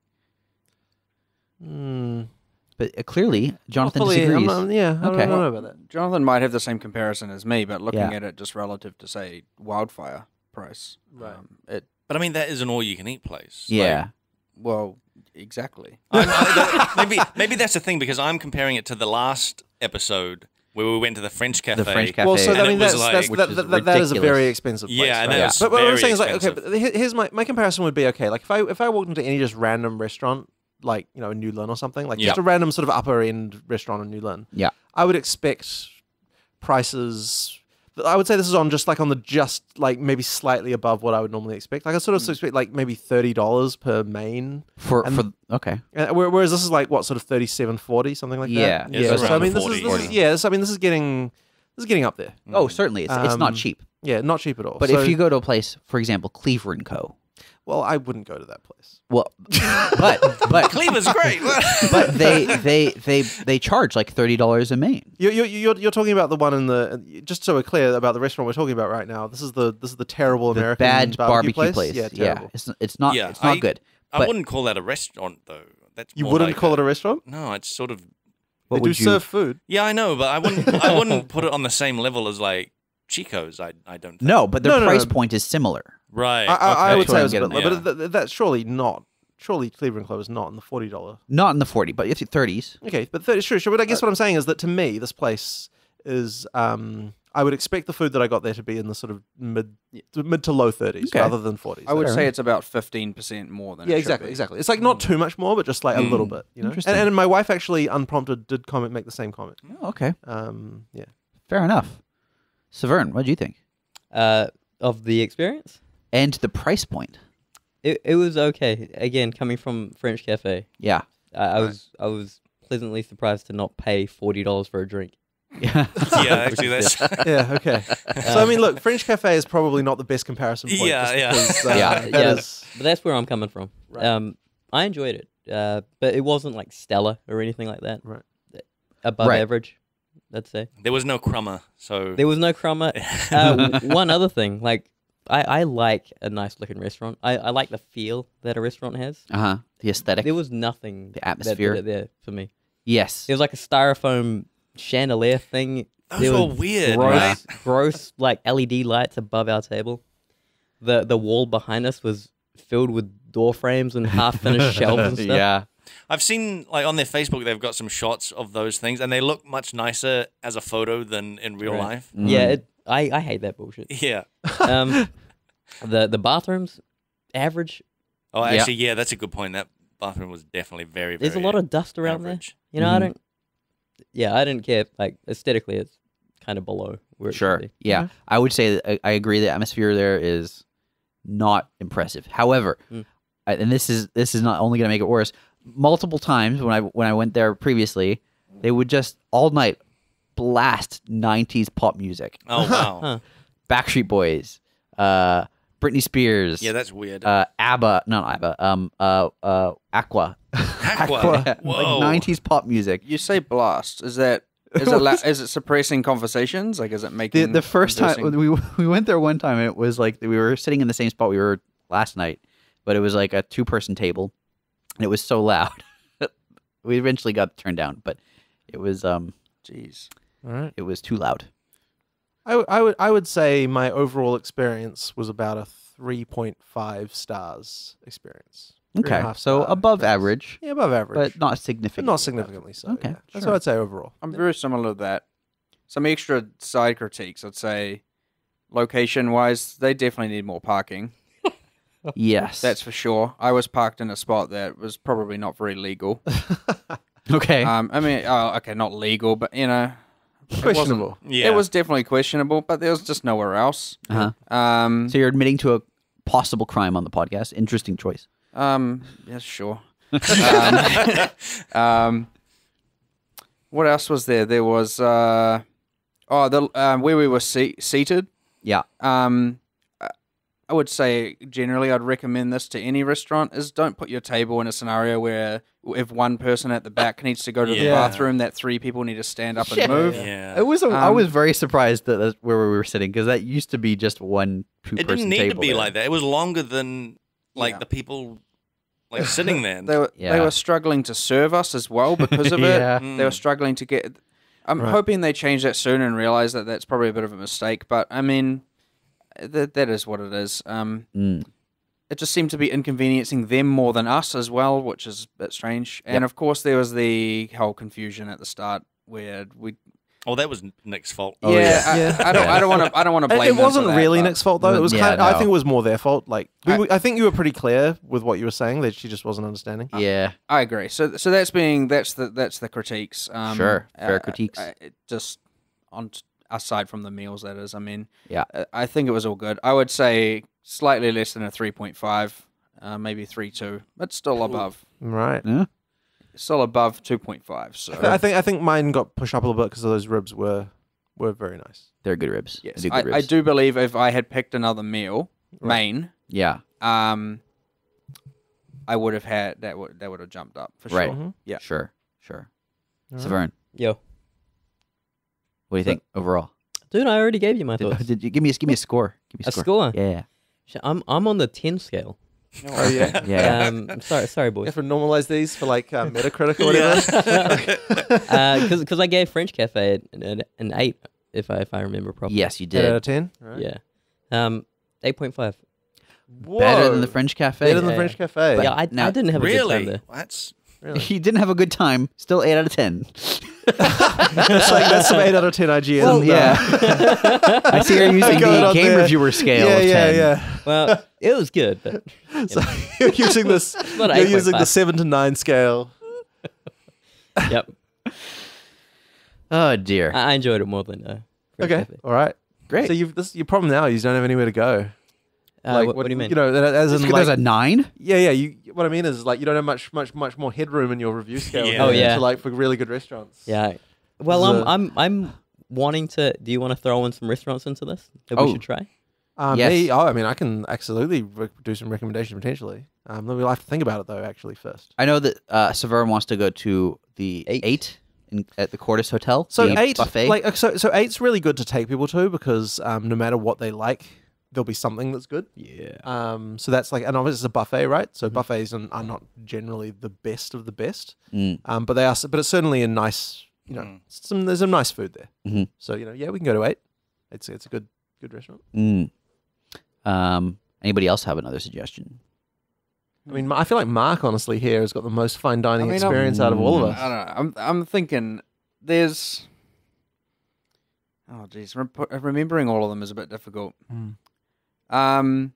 But clearly, Jonathan disagrees. I Okay. don't know about that. Jonathan might have the same comparison as me, but looking Yeah. at it just relative to, say, Wildfire price. Right. But I mean, that is an all-you-can-eat place. Yeah. Well, exactly. Maybe that's the thing, because I'm comparing it to the last episode where we went to the French cafe. The French cafe. Well, so And I mean, it was that Which is is a very ridiculous. expensive place. Yeah, and right? that's But what I'm very saying is like, okay, expensive. but here's my comparison would be okay. Like if I walked into any just random restaurant, like in New Lynn or something, like just a random sort of upper end restaurant in New Lynn, Yeah. I would expect prices. I would say this is on the like maybe slightly above what I would normally expect. Like I sort of expect like maybe $30 per main. Okay. Whereas this is like what sort of $37.40, something like Yeah. that. Yeah, it's So I around mean, the this is 40. this is getting up there. Oh, certainly. It's not cheap. Yeah, not cheap at all. But So- if you go to a place, for example, Cleaver & Co. well, I wouldn't go to that place. Well, but Cleveland's great. but they charge like $30 a main. You're talking about the one in the. Just so we're clear about the restaurant we're talking about right now. This is the terrible The American bad barbecue place. Yeah, terrible. It's not Yeah, it's not good. I But wouldn't call that a restaurant, though. That's You more wouldn't like call it a restaurant? No, it's sort of. what They do would you serve food. Yeah, I know, but I wouldn't put it on the same level as like Chikos. I don't think. No, but their No, price no. point is similar. Right. I okay. would say it was a That's bit what low, I'm but that's surely not. Surely Cleveland Club is not in the $40. Not in the 40, but it's 30s. Okay, but sure. But I guess what I'm saying is that to me, this place is. I would expect the food that I got there to be in the sort of mid to low 30s Okay. rather than 40s. I would Fair say enough. it's about 15% more than Yeah, it should be. exactly. It's like not too much more, but just like a little bit, Interesting. And my wife actually unprompted did make the same comment. Oh, okay. Yeah. Fair enough. Severn, what do you think? Of the experience, And the price point. it was okay. Again, coming from French cafe, Yeah. I was pleasantly surprised to not pay $40 for a drink. Yeah. Yeah, actually, that's. Yeah. Okay. So I mean, look, French cafe is probably not the best comparison point. Yeah, just yeah. because, Yeah, that is- But that's where I'm coming from. Right. I enjoyed it, but it wasn't like stellar or anything like that. Right. Above Right. average, let's say. There was no crummer, so. There was no crummer. One other thing, like I like a nice looking restaurant. I like the feel that a restaurant has. Uh-huh. The aesthetic. There was nothing The atmosphere. that did it there for me. Yes. It was like a styrofoam chandelier thing. Those There were were weird, gross, right? gross like LED lights above our table. The wall behind us was filled with door frames and half finished shelves and stuff. Yeah. I've seen, like, on their Facebook, they've got some shots of those things, and they look much nicer as a photo than in real Right. life. Yeah, I hate that bullshit. Yeah. The bathrooms, average. Oh, actually, yeah, that's a good point. That bathroom was definitely very, very There's a lot of dust around average. there. You know, I didn't care. Like, aesthetically, it's kind of below where it should be. Yeah. I would say that I agree the atmosphere there is not impressive. However, and this is not only going to make it worse, multiple times when I went there previously, they would just all night blast 90s pop music. Oh, wow. Backstreet Boys, Britney Spears. Yeah, that's weird. ABBA, not ABBA, Aqua. Aqua. Whoa. Like 90s pop music. You say blast. Is it suppressing conversations? Like, is it making The first time conversing- we went there one time, and it was like we were sitting in the same spot we were last night, but it was like a 2-person table, and it was so loud. We eventually got turned down, but it was Jeez. All right. it was too loud. I would say my overall experience was about a 3.5 stars experience. Okay, 3.5 so star above experience. average, Yeah, above average, but not But significant. not significantly so. Okay, yeah. That's sure. what I'd say overall. I'm very similar to that. Some extra side critiques. I'd say, location-wise, they definitely need more parking. Yes, That's for sure. I was parked in a spot that was probably not very legal. okay. I mean, okay, not legal, but you know, Questionable. Yeah. It was definitely questionable, but there was just nowhere else. So you're admitting to a possible crime on the podcast. Interesting choice. Yeah, sure. What else was there? There was where we were seated. Yeah. I would say generally I'd recommend this to any restaurant is don't put your table in a scenario where if one person at the back needs to go to the Yeah. bathroom, that 3 people need to stand up and move. Yeah. It was. I was very surprised that that's where we were sitting because that used to be just one, two It person didn't need to table be there. like that. It was longer than like Yeah. the people like sitting there. They Yeah. were struggling to serve us as well because of it. Yeah. They were struggling to get. I'm Right. hoping they change that soon and realize that that's probably a bit of a mistake. But I mean, that is what it is. It just seemed to be inconveniencing them more than us as well, which is a bit strange. And of course, there was the whole confusion at the start where we. Oh, that was Nick's fault. Oh, yeah. I don't want to blame. It them for wasn't that, really but- Nick's fault though. It was Yeah, I no. think it was more their fault. Like I think you were pretty clear with what you were saying that she just wasn't understanding. Yeah. I agree. So that's the critiques. Sure. Fair critiques. Just on aside from the meals, that is. I mean, Yeah. I think it was all good. I would say slightly less than a 3.5, maybe 3.2, but still above. Right. Yeah. Still above 2.5. So I think mine got pushed up a little bit because those ribs were very nice. They're good ribs. yes, They do good I ribs. do believe if I had picked another meal, main, Yeah. I would have had that would have jumped up for Right. sure. Mhm. Yeah. Sure. Sure. All right. Severn, Yo, what do you think overall? dude, I already gave you my thoughts. Did you give me a score? Give me A score? Yeah. I'm on the 10 scale. Oh yeah. Yeah. Sorry, You boys. have to normalize these for like Metacritic or whatever. Because I gave French Cafe an 8, if I remember properly. Yes, you 10 out did. of 10. Right. Yeah. 8.5. Better than the French Cafe. Better than the Yeah. French Cafe. Yeah, I didn't have a good time Really? there. That's Really? He didn't have a good time. Still 8 out of 10. that's some 8 out of 10 IGN. Well, yeah. I see you're using Going the on game there. reviewer scale Yeah, of 10. yeah. Well, it was good, but So you're using this. not You're using 8.5. the 7 to 9 scale. yep, Oh dear. I enjoyed it more than French Okay. Cafe. All right. Great. So your problem now is you don't have anywhere to go. What do you mean? You know, as in There's like, a 9? yeah. What I mean is like you don't have much more headroom in your review scale. Yeah. Oh, yeah. To like for really good restaurants. Yeah. Well, There's I'm wanting to. Do you want to throw in some restaurants into this that Oh. we should try? Yes. I mean, I can absolutely do some recommendations potentially. We'll have to think about it though. Actually, first. I know that Severn wants to go to the 8 at the Cordis Hotel. So the 8, buffet. like so 8's really good to take people to because no matter what they like, there'll be something that's good. Yeah. So that's like, and obviously it's a buffet, right? So buffets are not generally the best of the best. But they are. But it's certainly a nice, there's some nice food there. Mhm. So yeah, we can go to 8. It's a good restaurant. Anybody else have another suggestion? I mean, I feel like Mark honestly here has got the most fine dining I mean, experience out of all of us. I don't know. I'm thinking there's. Oh geez, remembering all of them is a bit difficult. Well,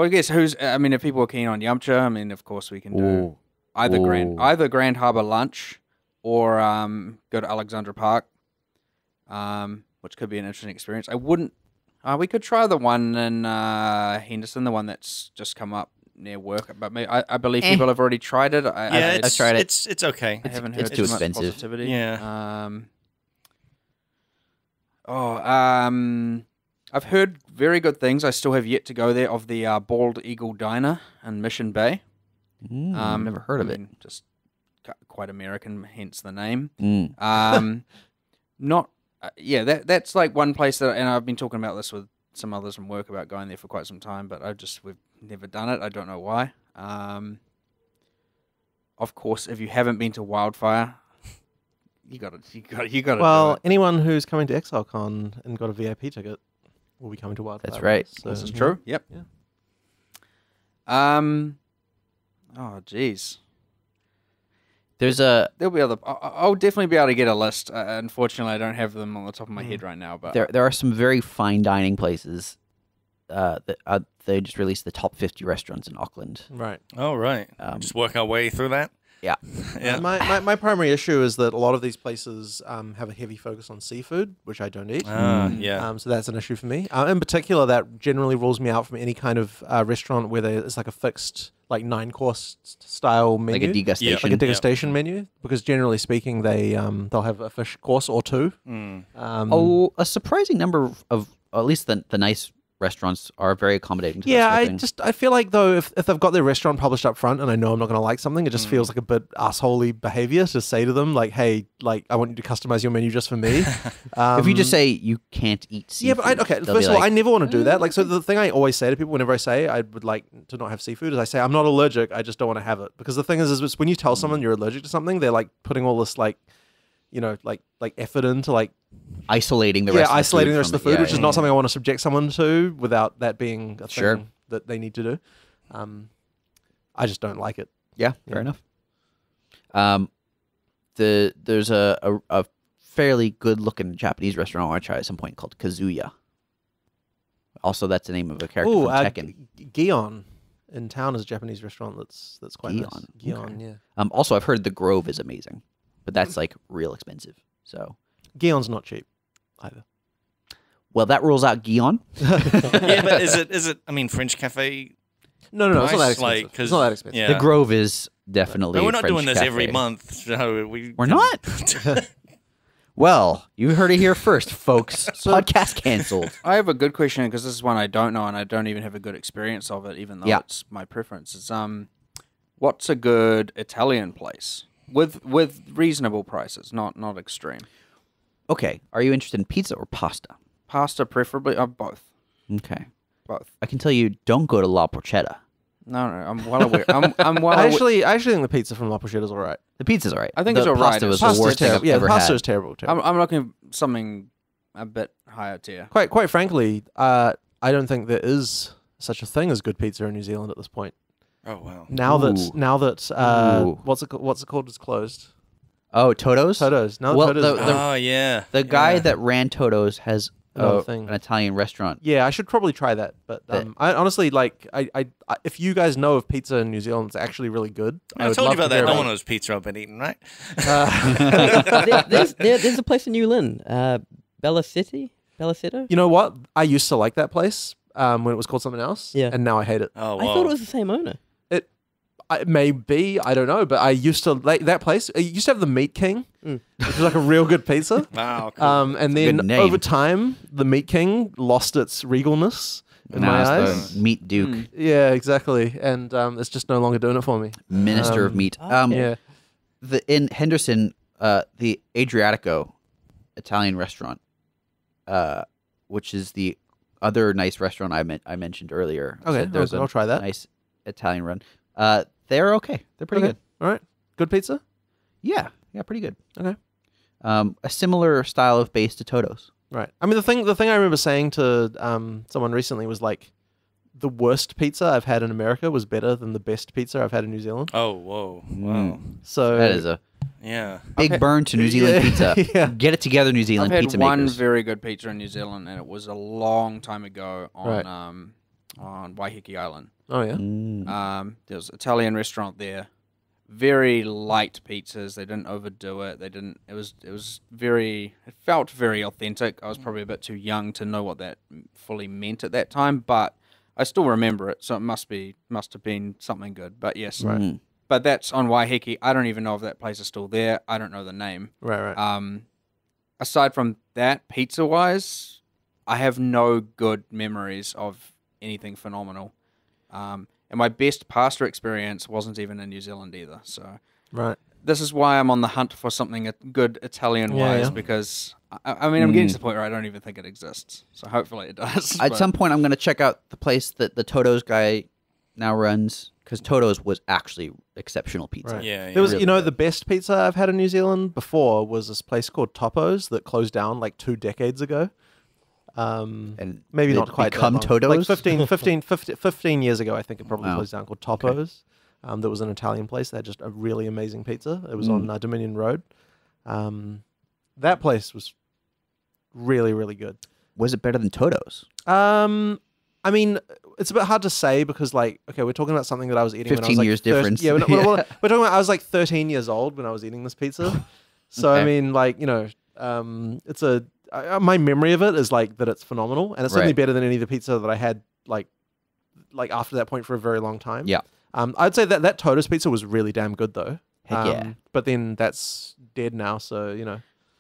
I guess if people are keen on Yamcha, I mean, of course we can do. either Grand Harbour lunch or go to Alexandra Park, which could be an interesting experience. I wouldn't. We could try the one in Henderson, the one that's just come up near work. But I believe people have already tried it. I've tried it. It's okay. I haven't heard it's too much expensive. positivity. Yeah. I've heard very good things. I still have yet to go there, of the Bald Eagle Diner in Mission Bay. Never heard of it. Just quite American, hence the name. That's like one place that, and I've been talking about this with some others from work about going there for quite some time, but we've never done it. I don't know why. Of course, if you haven't been to Wildfire, you got to. Well, anyone who's coming to ExileCon and got a VIP ticket will be coming to Wildfire. That's right. So, this is true. Yep. Yeah. Oh, geez. There'll be other. I'll definitely be able to get a list. Unfortunately, I don't have them on the top of my head right now. But there are some very fine dining places. They just released the top 50 restaurants in Auckland. Right. Oh, right. Just work our way through that. Yeah. Yeah. My primary issue is that a lot of these places have a heavy focus on seafood, which I don't eat. Yeah. So that's an issue for me. In particular, that generally rules me out from any kind of restaurant where there's like a fixed, like 9-course style menu, Like a degustation. like a degustation menu. Because generally speaking, they'll have a fish course or two. A surprising number of at least the nice restaurants are very accommodating to I feel like though if they've got their restaurant published up front and I know I'm not going to like something, it just feels like a bit assholey behavior to say to them like, hey, like I want you to customize your menu just for me. If you just say you can't eat seafood, first of all, I never want to do that. Like, so the thing I always say to people whenever I say I would like to not have seafood is I say I'm not allergic, I just don't want to have it. Because the thing is when you tell someone you're allergic to something, they're like putting all this like, you know, like effort into like isolating the rest of the food, which is not something I want to subject someone to without that being a thing that they need to do. I just don't like it. Yeah, fair enough. There's a fairly good looking Japanese restaurant I want to try at some point called Kazuya. Also, that's the name of a character from Tekken. Gion in town is a Japanese restaurant that's quite nice. Gion, okay. Yeah. Also, I've heard the Grove is amazing, but that's like real expensive. So Gion's not cheap either. Well, that rules out Gion. Yeah, but is it? I mean, French cafe. No, it's not that expensive. Like, it's not that expensive. Yeah. The Grove is definitely. But we're not French doing this cafe. every month, so we're not. Well, you heard it here first, folks. Podcast canceled. I have a good question because this is one I don't know and I don't even have a good experience of it, even though it's my preference. It's what's a good Italian place with reasonable prices, not extreme. Okay, are you interested in pizza or pasta? Pasta, preferably. Both. Okay, both. I can tell you, don't go to La Porchetta. No, I'm well aware. I'm well. I actually think the pizza from La Porchetta is all right. The pizza's all right. I think it's all right. Pasta was the worst thing I've ever had. The pasta is terrible. I'm looking for something a bit higher tier. Quite frankly, I don't think there is such a thing as good pizza in New Zealand at this point. Oh wow! Now that what's it called is closed. Oh, Toto's. Toto's. No, well, Toto's. The guy that ran Toto's has thing. An Italian restaurant. Yeah, I should probably try that. But I honestly like. I if you guys know of pizza in New Zealand, it's actually really good. I told you about that Domino's pizza I've been eating, right? There's a place in New Lynn, Bellicetto. You know what? I used to like that place when it was called something else. Yeah. And now I hate it. Oh, I thought it was the same owner. It may be, I don't know, but I used to like that place. It used to have the Meat King, which was like a real good pizza. Wow, cool. And then over time, the Meat King lost its regalness in my eyes. The Meat Duke. Yeah, exactly. And it's just no longer doing it for me. Minister of Meat. Yeah. In Henderson, the Adriatico Italian restaurant, which is the other nice restaurant I mentioned earlier. Okay, I'll try that. Nice Italian run. They're okay. They're pretty good. All right. Good pizza? Yeah, pretty good. Okay. A similar style of base to Toto's. Right. I mean, the thing I remember saying to someone recently was like, the worst pizza I've had in America was better than the best pizza I've had in New Zealand. Oh, whoa. Wow. So that is a big burn to New Zealand pizza. Yeah. Get it together, New Zealand pizza makers. I've had one very good pizza in New Zealand, and it was a long time ago on Waiheke Island. Oh, yeah? There was an Italian restaurant there. very light pizzas. They didn't overdo it. They didn't. It was very. It felt very authentic. I was probably a bit too young to know what that fully meant at that time, but I still remember it. So it must have been something good. But yes, Right. But that's on Waiheke. I don't even know if that place is still there. I don't know the name. Right. Aside from that, pizza wise, I have no good memories of anything phenomenal. And my best pasta experience wasn't even in New Zealand either. So Right. this is why I'm on the hunt for something good Italian-wise, because, I mean, I'm getting to the point where I don't even think it exists. So hopefully it does. At some point, I'm going to check out the place that the Toto's guy now runs, because Toto's was actually exceptional pizza. Right. Yeah, There was, really the best pizza I've had in New Zealand before was this place called Topo's that closed down like 2 decades ago. And Maybe they'd not quite become that long. Toto's? Like 15 years ago, I think it probably Wow. closed down, called Topo's. That was an Italian place. They had just a really amazing pizza. It was on Dominion Road. That place was really, really good. Was it better than Toto's? I mean, it's a bit hard to say because, like, okay, we're talking about something that I was eating when I was 15 like years 30 difference. Yeah, we're talking about I was like 13 years old when I was eating this pizza. So Okay. I mean, like, it's my memory of it is like that it's phenomenal, and it's certainly Right. better than any of the pizza that I had like after that point for a very long time. Yeah. I'd say that Toto's pizza was really damn good though. Heck yeah. But then that's dead now, so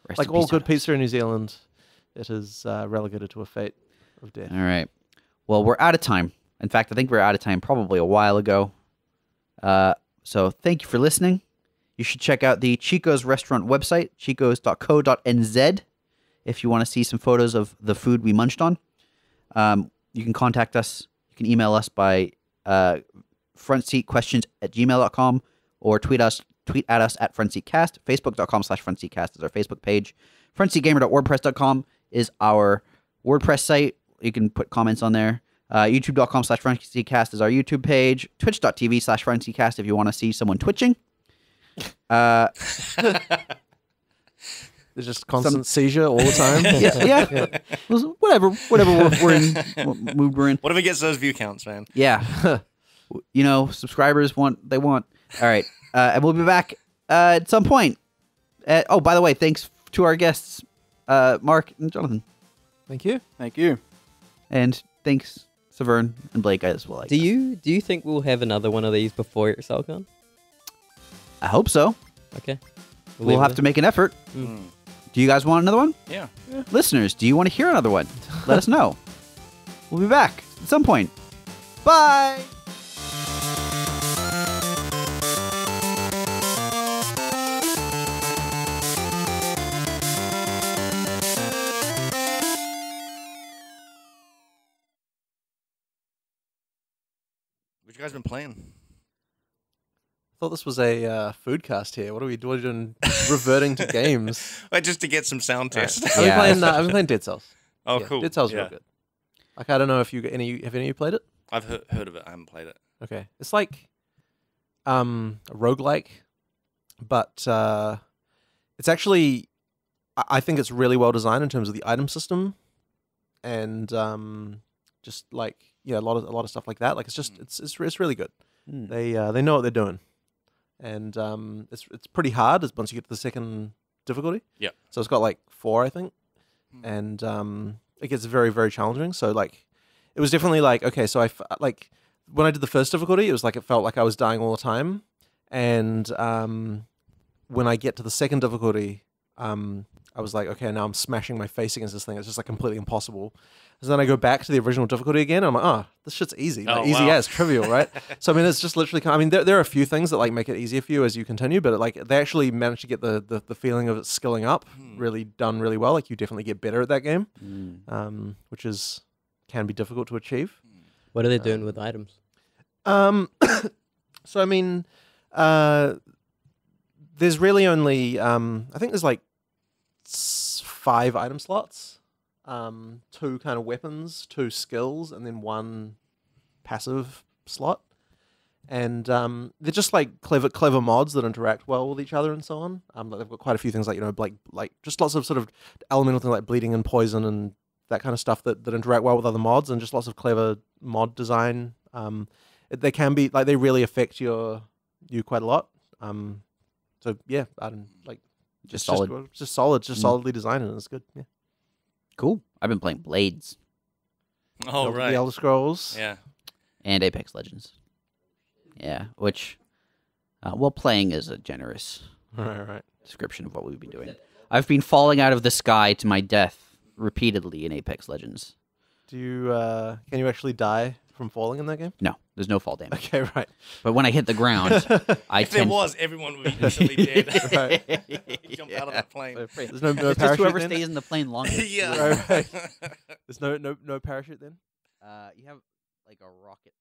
Rest like in all peace, good Toto's. pizza in New Zealand, it is relegated to a fate of death. All right. Well, we're out of time. In fact, I think we're out of time probably a while ago. So thank you for listening. You should check out the Chikos Restaurant website, chikos.co.nz, if you want to see some photos of the food we munched on. You can contact us. You can email us by frontseatquestions@gmail.com or tweet at us at frontseatcast. Facebook.com/frontseatcast is our Facebook page. Frontseatgamer.wordpress.com is our WordPress site. You can put comments on there. YouTube.com/frontseatcast is our YouTube page. Twitch.tv/frontseatcast if you want to see someone twitching. There's just constant seizure all the time. yeah. Whatever we're in, what mood we're in. What if it gets those view counts, man? Yeah. Subscribers want. All right. And we'll be back at some point. Oh, by the way, thanks to our guests, Mark and Jonathan. Thank you. Thank you. And thanks, Severn and Blake as well. Do you think we'll have another one of these before SalCon? I hope so. Okay. We'll have to make an effort. Mm. Do you guys want another one? Yeah. Listeners, do you want to hear another one? Let us know. We'll be back at some point. Bye! What you guys been playing? I thought this was a food cast here. What are we doing? Reverting to games. Wait, just to get some sound test. I've been playing Dead Cells. Oh, Yeah, cool. Dead Cells is Yeah. real good. Like, I don't know if have any of you played it? I've heard of it. I haven't played it. Okay. It's like a roguelike, but it's actually, I think it's really well designed in terms of the item system and just like, a lot of stuff like that. Like, it's just, it's really good. They know what they're doing. And it's pretty hard once you get to the second difficulty. Yeah. So it's got like 4, I think. And it gets very, very challenging. So like, it was definitely like, okay, so like when I did the first difficulty, it was like, it felt like I was dying all the time. And when I get to the second difficulty, I was like, okay, now I'm smashing my face against this thing. It's just like completely impossible. So then I go back to the original difficulty again. And I'm like, oh, this shit's easy. Like, easy as, trivial, right? So, I mean, it's just literally, I mean, there are a few things that like make it easier for you as you continue, but like they actually managed to get the feeling of it skilling up really well. Like you definitely get better at that game, which can be difficult to achieve. What are they doing with items? So, I mean, there's really only, I think there's like 5 item slots, 2 kind of weapons, 2 skills, and then 1 passive slot. And they're just like clever mods that interact well with each other and so on. Like they've got quite a few things like, like just lots of sort of elemental things like bleeding and poison and that kind of stuff that interact well with other mods, and just lots of clever mod design. They can be like, they really affect you quite a lot. So yeah, I don't like Just solid. just solid, solidly designed, and it's good. Yeah. Cool. I've been playing Blades Oh, right. The Elder Scrolls. Yeah. and Apex Legends. Yeah, which, well, playing is a generous Right. description of what we've been doing. I've been falling out of the sky to my death repeatedly in Apex Legends. Do you can you actually die from falling in that game? No, there's no fall damage. Okay, right. But when I hit the ground, I If there tend... was, everyone would be instantly dead. Right. Jump out of the plane. There's no It's just parachute whoever then? stays in the plane longest. Yeah. Right. There's no parachute then? You have like a rocket